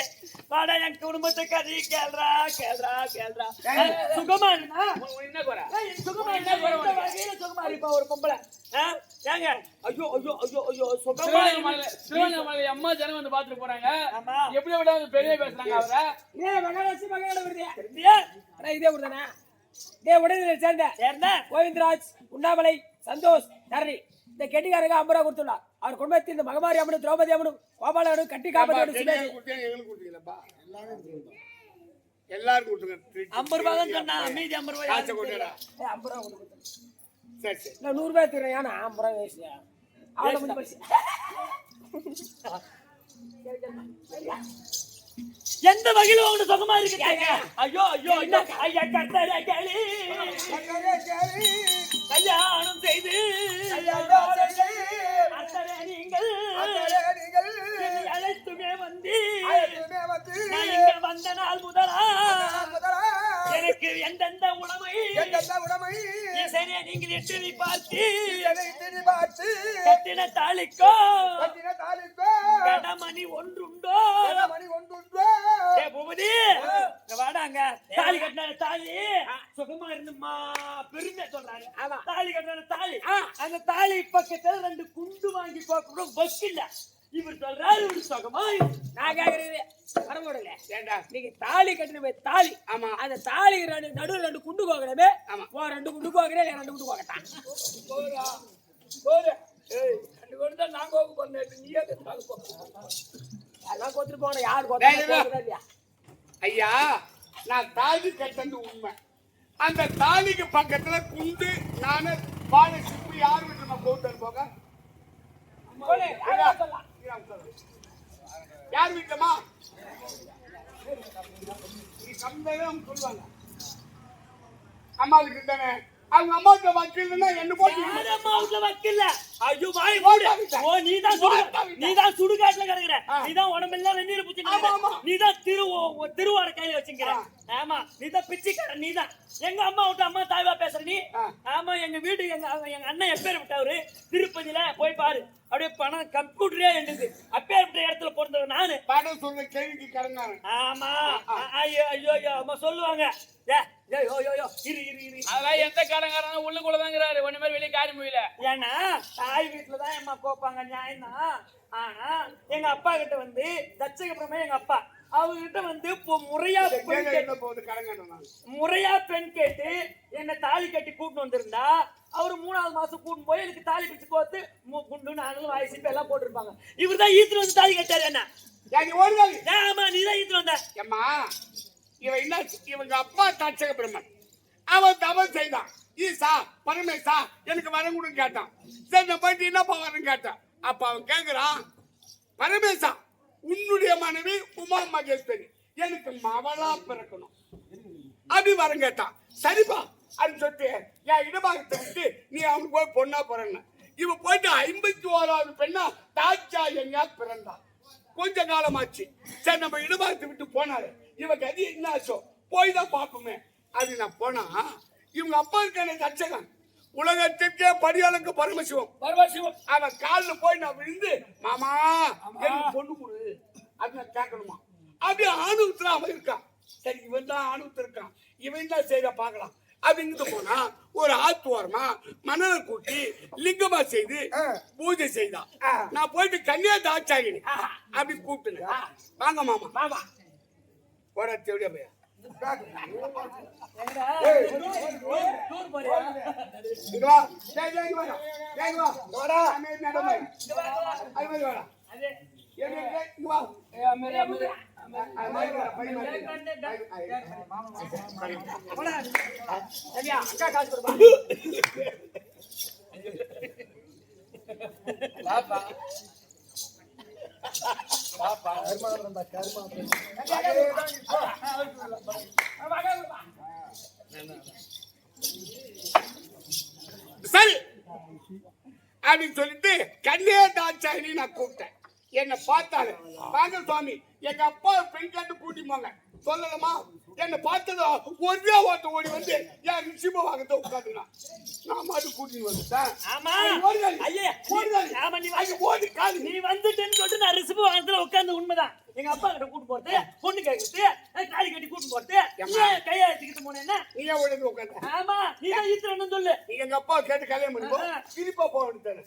வாடா என் குடும்பத்தை கதை கேள்றா சுகமா என்ன குறை சுகமா இருப்பா ஒரு பொம்பளை ஏங்க ஐயோ ஐயோ ஐயோ ஐயோ சுகமா சிவகங்கை அம்மா ஜனம் வந்து பாத்துட்டு போறாங்க. எப்படி விட பெரிய பேசுறாங்க அவரை. ஏன் மகாராசி மகாட வருது இதே ஊர்தானே உடனே சேர்ந்த கோவிந்தராஜ் உண்ணாமலை சந்தோஷ் தரணி இந்த கெட்டிக்காரங்க 50 ரூபா கொடுத்துள்ளார். அவர் குடும்பத்தில் இந்த மகமாரி அம்மனும் திரௌபதி அம்மனும் கோபாலனும் கட்டி காப்பாற்றி எல்லாரும் 50 ரூபாய் தான் சொன்னா மீதி 50 ரூபாய் 50 ரூபா சரி 100 ரூபாய் தரேன். ஏன்னா 50 ரூபாய் வேஸ்ட் அவ்வளோ முடிஞ்சு போச்சு. எந்த வகையில உங்க சுகமா இருக்கு? ஐயோ ஐயோ ஐயா கர்த்தரே கேளி கல்யாணம் செய்து அத்தரே நீங்கள் அழைத்துமே வந்து இங்க வந்த நாள் முதலா எனக்கு எந்தெந்த உடமை சரி நீங்கள் எட்டி பார்த்து கட்டின தாலிக்கோ கடமணி ஒன்றுண்டோ பூபதி வாடாங்க தாலி கட்டின தாலி சுகமா இருந்துமா பெருமை சொல்றாரு. தாலி கட்டின தாலி அந்த தாலி பக்கத்துல 2 குண்டு வாங்கி பார்க்க பஸ் இல்ல. இவர் சொல்றாரு ஒரு சுகமா. நான் கேக்குறது வரமுடியல. ஏண்டா நீங்க தாலி கட்டின தாலி ஆமா அந்த தாலி நடுவில் 2 குண்டு கோக்கணுமே. ஆமா 2 குண்டு கோக்கறே 2 குண்டு கோக்கட்டான் போற ஏய் 2 குண்டு தான் நான் கோக்க போறேன். நீயே கட்டால போ எல்லாம் கோத்துட்டு போற யார் கோத்தறா ஐயா. நான் தாலி கட்டது உண்மை. அந்த தாலிக்கு பக்கத்துல குண்டு நானே பாலை சிப்பி யார் வீட்டு நம்ம கோத்தல் போக யார் வீட்டுமா சொல்லுவாங்க. அம்மாவுக்கு தானே அவங்க அம்மாவுக்கு வக்கீல்னா என்ன போட்டு யார் அம்மா வீட்ல வக்கீல்ல? ஐயோ வாய் மூடு. ஓ நீதான் சுடுகாட்டுல கிடக்குற. நீதான் உடம்பெல்லாம் வெந்நீர் பூச்சி கிடக்குற. நீதான் திருவார கையில வச்சுக்கிற. ஆமா நீதான் பிச்சைக்கார. நீதான் எங்க அம்மா விட்டு அம்மா தாய்வா பேசுற நீ. ஆமா எங்க வீடு எங்க அண்ணன் எப்பேர் விட்டவரு திருப்பதியில போய் பாரு. அப்படியே பணம் கம்ப்யூட்டரே எழுது. அப்பேற்பட்ட இடத்துல பிறந்தவன் நானு. பணம் சொல்ற கேள்விக்கு கடங்காரு. ஆமா ஐயோ ஐயோ ஐயோ அம்மா சொல்லுவாங்க. அதெல்லாம் எந்த காரங்காரன் உள்ளுக்குள்ளதாங்கிறாரு. ஒண்ணு மாதிரி வெளியே காரி முடியல. ஏன்னா தாய் வீட்டுலதான் அம்மா கோப்பாங்க நியாயம் தான். ஆனா எங்க அப்பா கிட்ட வந்து தச்சகப்புறமே எங்க அப்பா அவர்கிட்ட வந்து முறையா பெண் கேட்டு என்ன தாலி கட்டி கூட்டிட்டு வந்திருந்தா அவரு 3வது மாசம் கூட்டிட்டு போய் எனக்கு தாலி பிடிச்சு கோத்து குண்டு நானும் வாய்ஸ் எல்லாம் போட்டிருப்பாங்க. இவர்தான் ஈத்துல வந்து தாலி கட்டாரு. என்ன ஆமா நீதான் ஈத்துல வந்த. ஏம்மா இவன் என்ன இவங்க அப்பா தச்சக பிரம்மன். அவன் தவறு செய்தான். ஈசா பரமேசா எனக்கு வரம் கூட கேட்டான். சரி நான் போயிட்டு என்னப்பா வரேன்னு கேட்டான். அப்ப அவன் கேட்கிறான், பரமேசா உன்னுடைய மனைவி உமா மகேஸ்வரி எனக்கு மவளா பிறக்கணும் அப்படி வரம் கேட்டான். சரிப்பா அப்படின்னு சொல்லிட்டு என் இடபாகத்தை விட்டு நீ அவனுக்கு போய் பொண்ணா பிறந்த. இவன் போயிட்டு 51வது பெண்ணா தாட்சா எங்கயா பிறந்தான். கொஞ்ச காலமாச்சு. சரி நம்ம இடபாகத்தை விட்டு போனாரு. இவங்க அது என்ன ஆச்சோ போய் தான் பார்ப்போமே அது நான் போனா இவங்க அப்பா இருக்கான தச்சகன் உலகத்திற்கே படியாளுக்கு பரமசிவம். அவன் காலில் போய் நான் விழுந்து மாமா எனக்கு பொண்ணு கொடு அப்படின்னு கேட்கணுமா. அப்படியே ஆணுத்துல அவன் இருக்கான். சரி இவன் தான் ஆணுத்து இருக்கான். இவன் தான் செய்த பார்க்கலாம் அப்படிங்கிட்டு போனா ஒரு ஆத்துவாரமா மணலை கூட்டி லிங்கமா செய்து பூஜை செய்தான். நான் போயிட்டு கன்னியா தாச்சாகினி அப்படி கூப்பிட்டு வாங்க மாமா மாமா போட தேவையா பையா அக்கா காசு கொடுப்பா. சரி அப்படின்னு சொல்லிட்டு கண்ணே தாச்சாயினி நான் கூப்பிட்டேன். என்ன பார்த்தாரு வாங்க சுவாமி எங்க அப்பா பெண் கேட்டு கூட்டி போங்க சொல்லலாமா. என்ன பார்த்ததோ ஒரே ஓட்ட ஓடி வந்து என் ரிஷிப வாங்கத்தை உட்காந்துனா நான் மாட்டு கூட்டின்னு வந்துட்டேன். நீ வந்துட்டேன்னு சொல்லிட்டு நான் ரிஷிப வாங்கத்துல உட்காந்து உண்மைதான். எங்க அப்பா கிட்ட கூட்டு போறது பொண்ணு கேட்கறது காலி கட்டி கூட்டு போறது கையா எடுத்துக்கிட்டு போனேன்னா நீ உடனே உட்காந்து. ஆமா நீ தான் ஈத்துறன்னு சொல்லு. எங்க அப்பா கேட்டு கல்யாணம் பண்ணிப்போம் திருப்பா போக வேண்டியது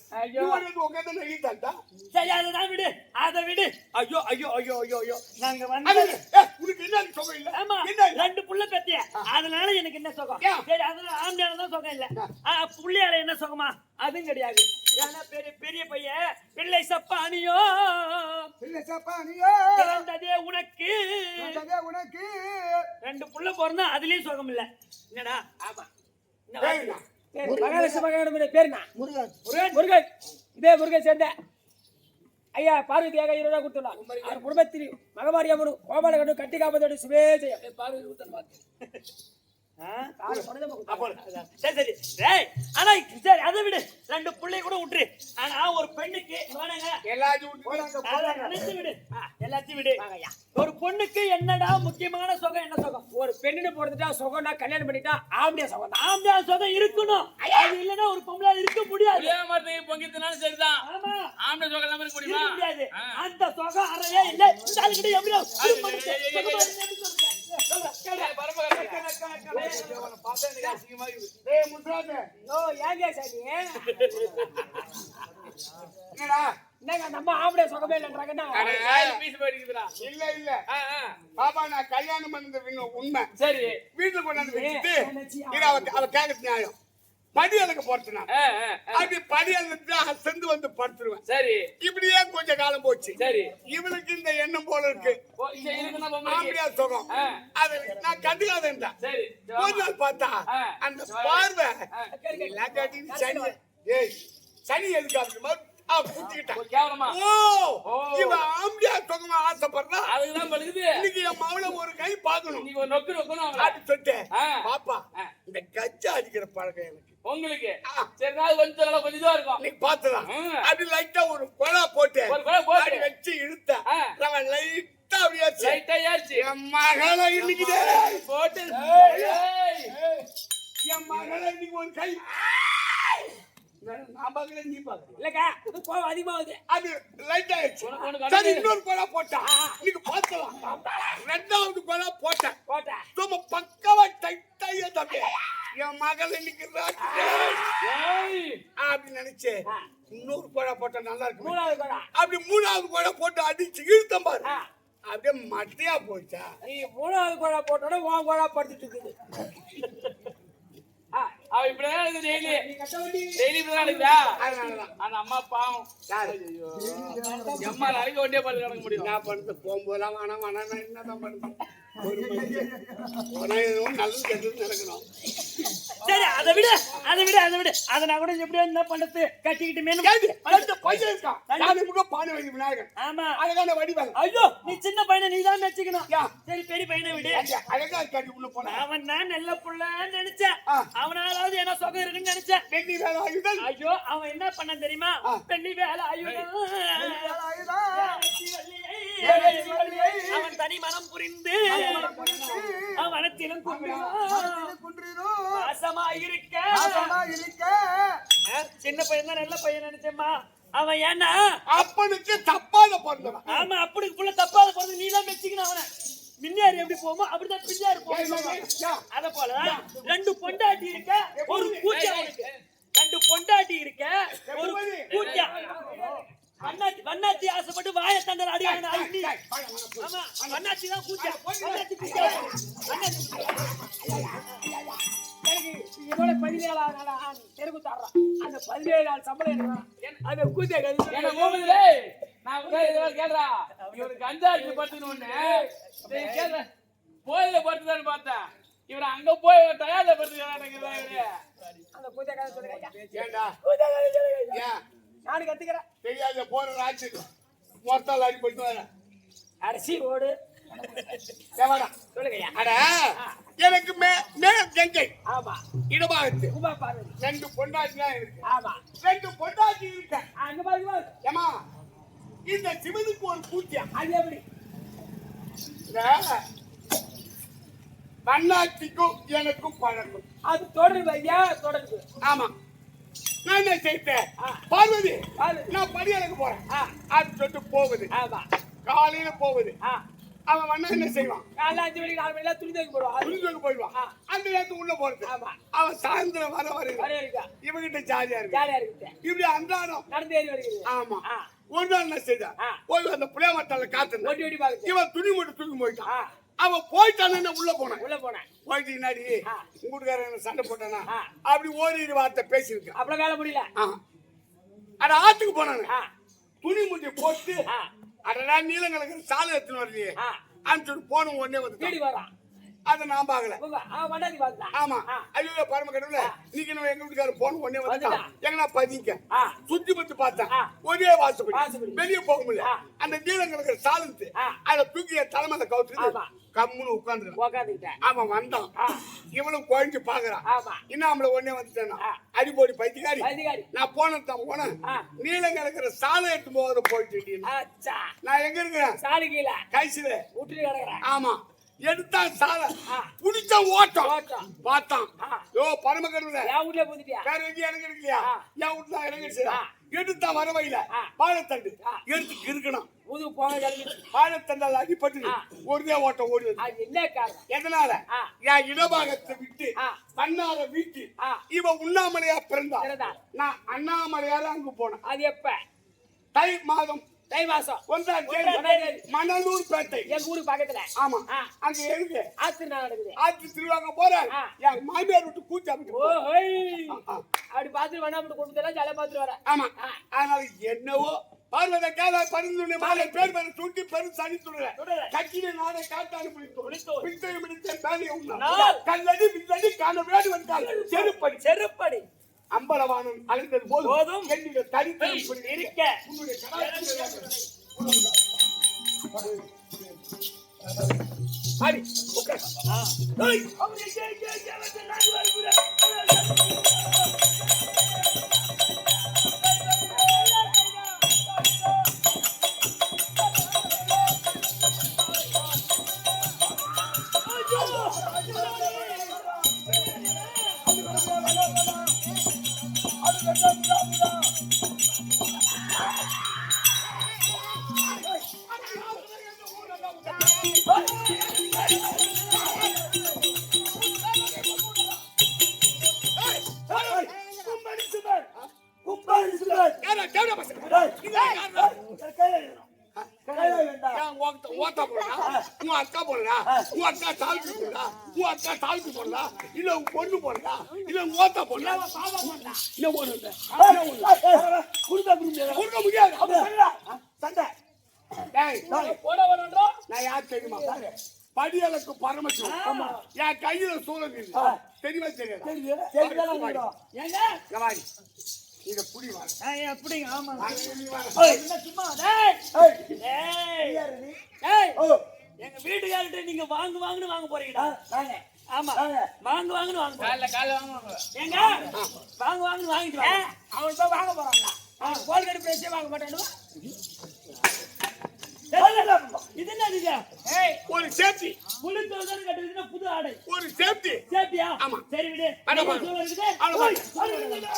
உட்காந்து நான் ஈத்தாண்டா. சரி அதான் விடு அதை விடு. ஐயோ ஐயோ ஐயோ ஐயோ ஐயோ நாங்க வந்து உனக்கு என்ன சுகம் இல்ல. ஆமா 2 புள்ள பெத்திய அதனால எனக்கு என்ன சுகம். சரி அதனால ஆம்பளையால தான் சுகம் இல்ல. புள்ளையால என்ன சுகமா அதுவும் கிடையாது. ஏன்னா பெரிய பையன் பிள்ளை சப்பானியோ பிறந்ததே உனக்கு 2 புள்ள பிறந்தா அதுலயும் சுகம் இல்ல. என்னடா ஆமா மகாலட்சுமி பேர் முருகன். இதே முருகன் சேர்ந்த ஐயா பார்வதியாக 20 ரூபாய் கொடுத்துள்ளார். அவர் குடும்பத்தில் மகமாரியா கோபாலகண்டு கட்டி காப்பதோடு சுவே செய்ய சரி சரி ஆனா சரி அதை விடு. 2 பிள்ளை கூட விட்டுரு. ஆனா ஒரு பெண்ணுக்கு எல்லாத்தையும் விடு. எல்லாத்தையும் விடு. ஒரு பொண்ணுக்கு என்னடா முக்கியமான சுகம் என்ன சுகம்? ஒரு பெண்ணு போறதுட்டா சுகம்னா கல்யாணம் பண்ணிட்டா ஆம்படியா சுகம் தான். ஆம்படியா சுகம் இருக்கணும். அது இல்லன்னா ஒரு பொம்பளை இருக்க முடியாது. பொங்கினாலும் சரிதான். ஆமா ஆம்பளை சுகம் இல்லாம இருக்க முடியாது. அந்த சுகம் அறவே இல்லை. இந்த ஆளுகிட்ட எப்படி நம்ம ஆம்படியா சுகமே இல்லைன்றாங்கன்னா இல்ல இல்ல பாபா நான் கல்யாணம் பண்ணது உண்மை. சரி வீட்டுல கொண்டாந்து வச்சுட்டு அவ கேட்கறது நியாயம். படியலுக்கு போறதுனா அப்படி படியலுக்கு சென்று வந்து படுத்துருவேன். சரி இப்படியே கொஞ்ச காலம் போச்சு. சரி இவளுக்கு இந்த எண்ணம் போல இருக்கு ஆம்படியா சுகம். அது நான் கண்டுக்காத இருந்தான். கொஞ்ச நாள் பார்த்தா அந்த பார்வை சனி சனி எதுக்கு ஆசைப்படுறா. இன்னைக்கு என் மவளை ஒரு கை பாக்கணும். பாப்பா இந்த கச்சா அடிக்கிற பழக்கம் எனக்கு. உங்களுக்கு சரி நாள் கொஞ்சம் நல்லா கொஞ்சம் இதுவா இருக்கும். நீ பாத்துதான் அப்படி லைட்டா ஒரு கொலா போட்டு ஒரு கொலை போட்டு அப்படி வச்சு இழுத்த அவன் லைட்டா அப்படியே லைட்டா ஏறிச்சு என் மகளை இன்னைக்குதே போட்டு என் மகளை இன்னைக்கு ஒரு கை நான் பாக்கல நீ பாக்கல இல்லக்கா இது கோவம் அதிகமாகுது. அது லைட் ஆயிடுச்சு. உனக்கு சரி இன்னொரு கொலா போட்டா நீங்க பாக்கலாம். ரெண்டாவது கொலா போட்டேன் போட்டா சும்மா பக்கவா டைட்டாயே தம்பி என் மகள் இன்னைக்கு அப்படி நினைச்சு இன்னொரு கொலா போட்டா நல்லா இருக்கு. மூணாவது கோடா அப்படி மூணாவது கொலா போட்டு அடிச்சு இழுத்தம் பாரு அப்படியே மட்டையா போச்சா. நீ மூணாவது கோடா போட்டோட உன் கோடா படுத்துட்டு இருக்குது. அவ இப்படிதான் இருக்கு டெய்லி நீ கட்ட வண்டி டெய்லி இப்படிதான் இருக்குதா அதனாலதான் அந்த அம்மா பாவம் அம்மா நாளைக்கு ஒண்டியே பார்த்து கிடக்க முடியும். என்ன பண்ணுறது போகும்போதெல்லாம் வேணாம் வேணாம் என்னதான் பண்ணுறது நல்லது கெட்டது நடக்கணும். சரி அதை விட அதை நான் கூட எப்படியோ என்ன பண்றது கட்டிக்கிட்டு பையன் இருக்கான் பானை வைக்க விநாயகர் ஆமா அழகான வடிவாங்க. ஐயோ நீ சின்ன பையனை நீ தான் மெச்சிக்கணும். சரி பெரிய பையனை விடு. அழகா கட்டி உள்ள போன அவன் நான் நல்ல புள்ளன்னு நினைச்சேன். அவனாலாவது என்ன சொகம் இருக்குன்னு நினைச்சேன். வெள்ளி வேலை ஆயுதம். ஐயோ அவன் என்ன பண்ண தெரியுமா? பெண்ணி வேலை ஆயுதம் அவன் தனி மனம் புரிந்து அவன் மனத்திலும் வாசமா இருக்க சின்ன பையன் தான் நல்ல பையன் நினைச்சேம்மா. அவன் ஏன்னா அப்பனுக்கு தப்பாத பிறந்தவன். ஆமா அப்படிக்கு புள்ள தப்பாத பிறந்து நீ தான் மெச்சிக்கணும். அவனை மின்னாரி எப்படி போமோ அப்படிதான் பின்னாரி போகும். அத போல ரெண்டு பொண்டாட்டி இருக்க ஒரு பூச்சா இருக்கு. ரெண்டு பொண்டாட்டி இருக்க ஒரு பூச்சா வண்ணாச்சி ஆசைப்பட்டு வாய தண்டல் அடிவாங்க. ஆமா வண்ணாச்சி தான் பூச்சா. வண்ணாச்சி பூச்சா இதோட 17 நாள் தெருக்கு தாடுறான். அந்த 17 நாள் சம்பளம் அந்த கூத்திய என்ன கோபுதே நான் இதெல்லாம் கேட்றா இவரு கஞ்சா அடிச்சு படுத்துன்னு கேட்றேன் போயில படுத்துதான்னு பார்த்தேன். இவர் அங்க போய் டயாத படுத்துக்கிறாரு. அந்த கூத்திய கதை சொல்லுங்க. ஏண்டா ஏன் நானும் கத்துக்கிறேன். தெரியாத போற ராட்சி மொத்தம் அடிபட்டு வர அரிசி ஓடு சொல்லுங்க. அட எனக்கு மேல் கங்கை ஆமா இடமாகத்து உமா பார்வதி 2 பொண்டாட்டிலாம் இருக்கு. ஆமா 2 பொண்டாட்டி இருக்க. அங்க பாருங்க ஏமா இந்த சிவனுக்கு ஒரு பூஜ்யா அது எப்படி மண்ணாட்சிக்கும் எனக்கும் பழக்கம். அது தொடர்பு ஐயா தொடர்பு. ஆமா நான் என்ன செய்தேன் பார்வதி நான் படியலுக்கு போறேன் அது சொல்லிட்டு போகுது. ஆமா காலையில போகுது. அவன் வண்ணா என்ன செய்வான்? காலைல 5 மணிக்கு 4 மணிக்கு துணி துவைக்க போடுவான். துணி துவைக்க போயிடுவான். அந்த நேரத்துக்கு உள்ள போறது. ஆமா அவன் சாயந்தரம் வர இருக்கா இவங்கிட்ட ஜாலியா இருக்கு. ஜாலியா இருக்கு இப்படி அன்றாடம் நடந்து ஏறி வருகிறது. ஆமா ஒரு நாள் என்ன செய்தான் போய் அந்த புளிய மரத்தால காத்து ஓட்டி ஓட்டி பாக்குது. இவன் துணி மட்டும் தூக்கி போயிட்டான். அவன் போயிட்டானு உள்ள போனேன். போயிட்டு முன்னாடி உங்களுக்காரன் சண்டை போட்டானா அப்படி ஓரிரு வார்த்தை பேசியிருக்கேன். அப்புறம் வேலை முடியல. அட ஆத்துக்கு போனானு துணி முட்டி போட்டு அடடா நீலங்களுக்கு சாலை எடுத்துன்னு வரலையே அனுப்பிச்சு போன உடனே வந்து தேடி வரான். அதை நான் பாக்கல. ஆமா ஐயோ பரம கடவுள நீங்க நம்ம எங்க வீட்டுக்கார போன உடனே வந்து எங்கன்னா பதிங்க சுத்தி பத்து பார்த்தேன் ஒரே வாசப்படி வெளியே போக முடியல. அந்த நீலங்களுக்கு சாலத்து அதை தூக்கிய தலைமையில கவுத்து கம்முன்னு உட்காந்துருக்கான். அவன் வந்தான் இவனும் குழஞ்சு பாக்குறான். இன்னும் நம்மள உடனே வந்துட்டானா அடிப்போடி பைத்தியக்காரி நான் போனதான் போனேன் நீலங்களுக்கு சாலை எடுத்து போவத போயிட்டு நான் எங்க இருக்கிறேன் கைசில விட்டு கிடக்குறேன். ஆமா எடுத்தான் சாலை புடிச்ச ஓட்டம் பார்த்தான். யோ பரம கடவுள என் வீட்டுல போந்துட்டியா வேற எங்கேயும் இறங்க இல்லையா என் வீட்டுல இறங்கிடுச்சு. எடுத்தான் வர வயல வாழைத்தண்டு எடுத்து இருக்கணும் புது போங்க வாழைத்தண்டால் அடிப்பட்டு ஒரே ஓட்டம் ஓடி என்ன காரணம் எதனால என் இடபாகத்தை விட்டு பண்ணார வீட்டு இவன் உண்ணாமலையா பிறந்தா நான் அண்ணாமலையால அங்கு போனேன். அது எப்ப தை மாதம் தை மாசம் 1ஆம் தேதி மணலூர் பேட்டை எங்க ஊருக்கு பக்கத்துல. ஆமா அங்க இருக்கு ஆத்து நடக்குது. ஆத்து திருவாங்க போறேன் என் மாமியார் விட்டு கூச்சி அப்படி பாத்துட்டு வேணா கொண்டு ஜல பாத்துட்டு வர. ஆமா அதனால என்னவோ பார்வத கேள பரிந்துரை மாலை பேர் மேல சுட்டி பெரு சனி துணை கட்சியில நானே காட்டாடு பிடித்தோம் பிடித்தம் பிடித்த பேலையை உண்ணா கல்லடி பில்லடி காண வேடு வந்தால் செருப்படி செருப்படி அம்பலவானன் அழைத்தது போதும் என்னுடைய தரித்திரம் இருக்க உன்னுடைய அடி உட்கார். ஏய், அவங்க எங்க வந்து நாடு வருகிறார். யாரா கேவல பசங்க இது யாரா ஏன் ஓட்ட போறா உன் அக்கா போறா உன் அக்கா சால்க்கு போறா உன் அக்கா சால்க்கு போறா இல்ல உன் பொண்ணு போறா இல்ல உன் ஓட்ட போறா இல்ல போறா குடுக்க முடியாது சண்டை டேய் போட வரணும். நான் யார் தெரியுமா படியலுக்கு பரமசிவம் என் கையில சூழல் தெரியுமா தெரியாது ஏங்க கவாடி இத புடி வா எப்படிங்க? ஆமா ஏய் என்ன சும்மா டேய் டேய் எங்க வீட்டுக்காரர்கிட்ட நீங்க வாங்குன்னு வாங்க போறீங்கடா. ஆமா வாங்குன்னு வாங்க போறீங்க. காலைல வாங்க ஏங்க வாங்குன்னு வாங்கிட்டு வாங்க. அவன் தான் வாங்க போறாங்க. அவன் கோல் கடி பேசியே வாங்க மாட்டானுவா. இது என்ன இது? ஏய் ஒரு சேஃப்டி புலி தோதர் கட்டுறதுன்னா புது ஆடை. ஒரு சேஃப்டி சேப்பியா? ஆமா. சரி விடு. அட வா. சூழல் இருக்குது.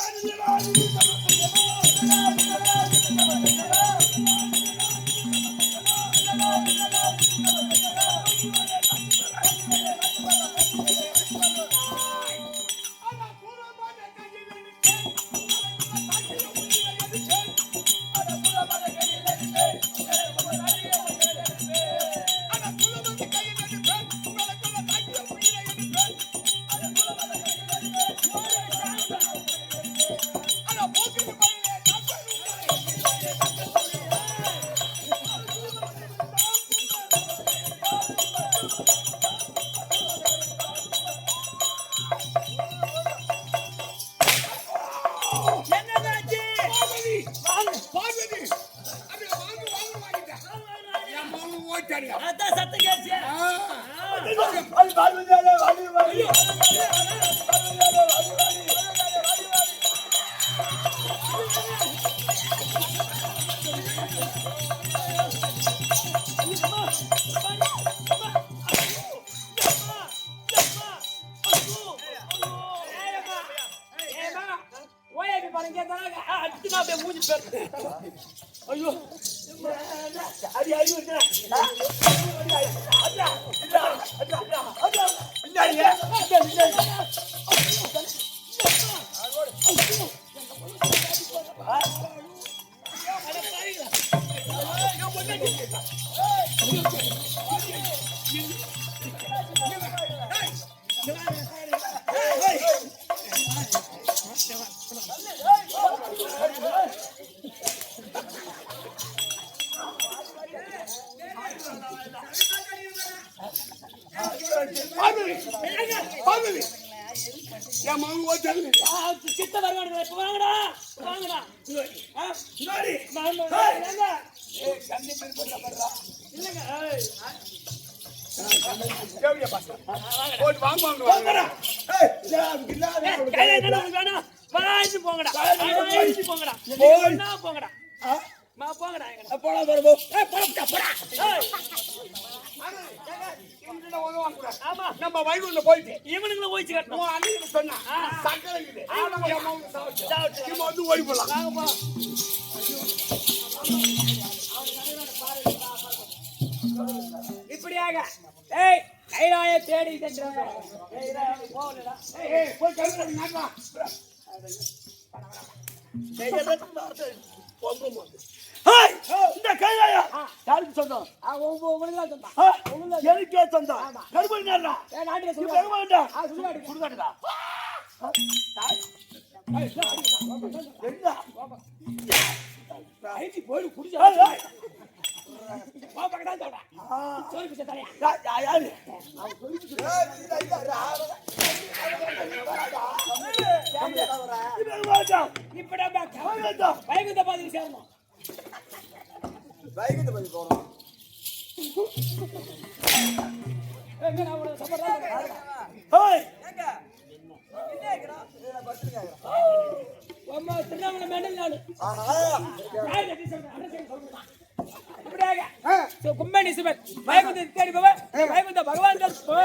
என்னதாச்சு? பார்வதி அட வாங்க வாங்கிட்டா என் மகன் ஓட்டாரியா அதான் சத்தம் கேட்சி. ஐயோ அடி அடி பார்வதி என் மகன் ஓட்டாரி சித்த வருவானுங்க. இப்ப வாங்கடா வாங்கடா. இல்லங்க கேவியா பாஸ் ஓட் வாங்க கையில என்ன உங்களுக்கு வேணும்? வாங்கி போங்கடா. வாங்கி போங்கடா. என்ன போங்கடா? போங்கடா எங்கடா? போடா வரபோ போடா. ஆமா நம்ம வயலுள்ள போயிட்டு இவனுங்களை ஓய்ச்சி கட்டணும். உன் அண்ணனுக்கு சொன்னா சக்கரை இருக்குது என் மகன் சாப்பிட்டு இவன் வந்து ஓடி போலாம் வாங்கப்பா. இப்படியாக ஏய் கைலாய தேடி சென்றாங்க. போகலடா. போய் கழுத்து நாக்கா இந்த கைலாயா யாருக்கு சொந்தம்? உங்களுக்கு தான் சொந்தம். எனக்கே சொந்தம். கருமணி நேரா நாட்டில் நீ பெருமை வேண்டாம். சுடுகாடு சுடுகாடுடா. ஐடி போயிடு குடிச்சா பாப்பாக்கடா சொல்றா. சோறு பிச்சை தலையா. யாரு? இப்படா வைகுந்த பாதையில் சேரணும். எங்க நான் உனக்கு சப்போர்ட் ஓய் அம்மா திருநாமலை மெண்டல் நானு ஆஹா யார் எது சொல்ற அரசியல் சொல்றா இப்படியாக சோ கும்பேணி சிவன் வைகுந்த தேடி போவ வைகுந்த பகவான் தான் போ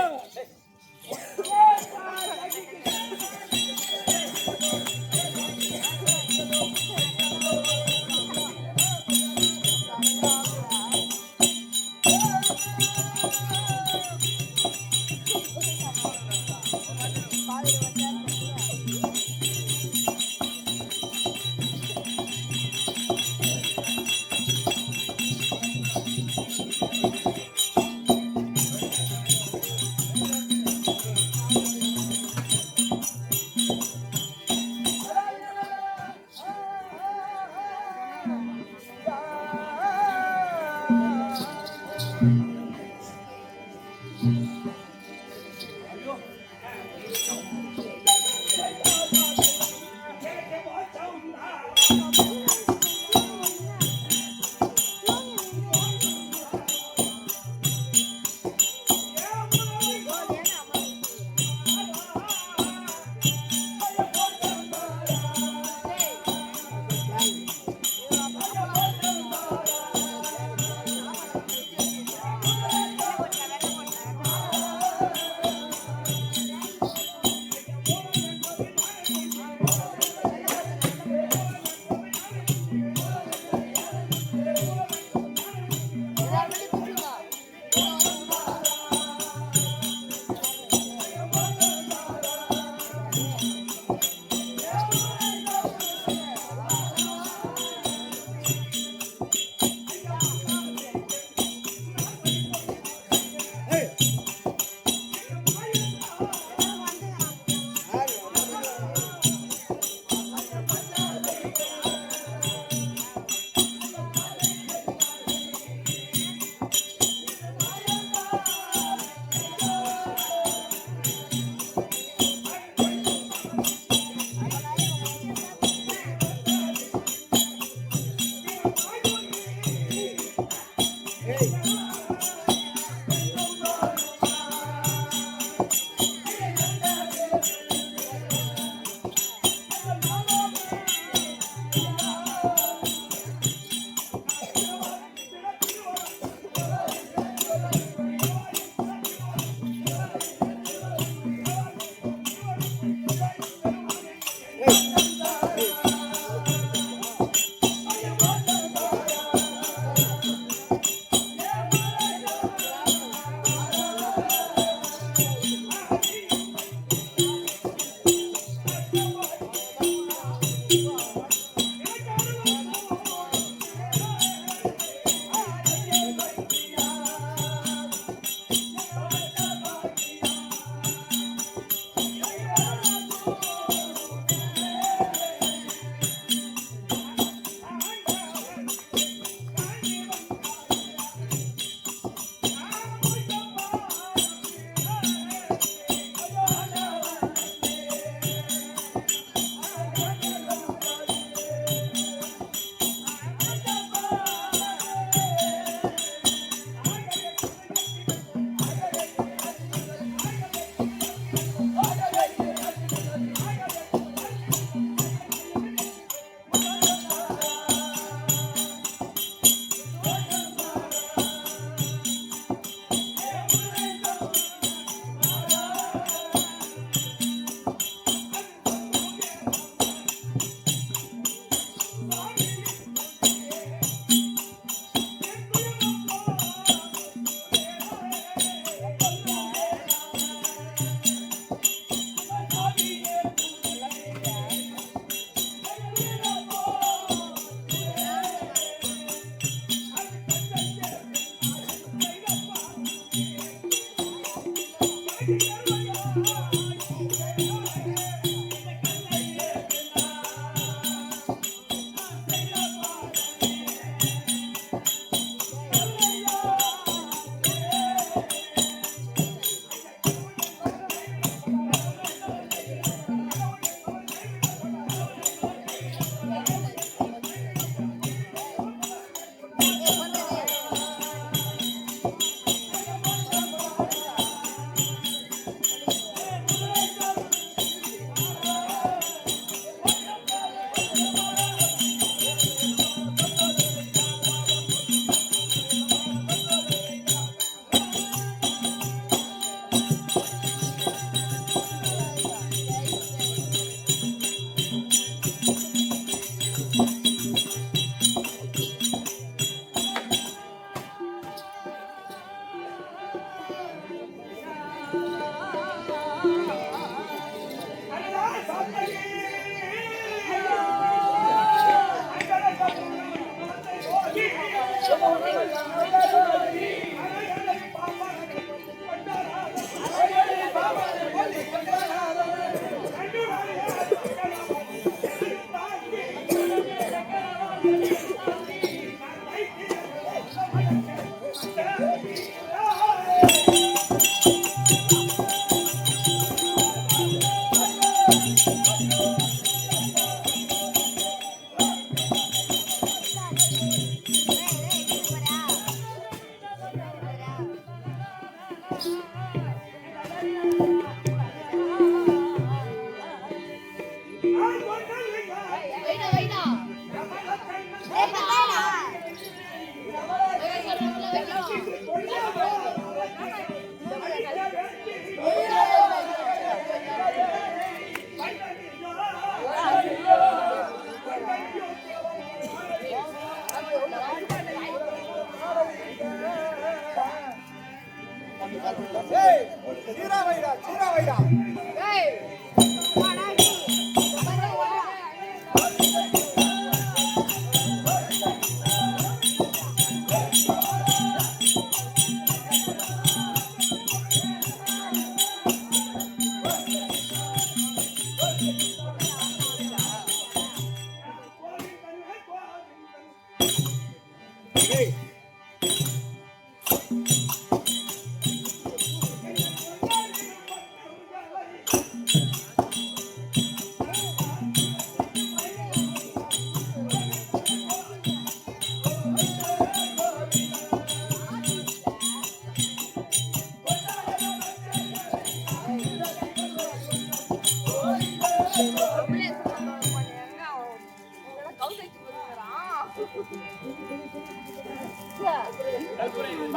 ஏய் சீரா வைடா சீரா வைடா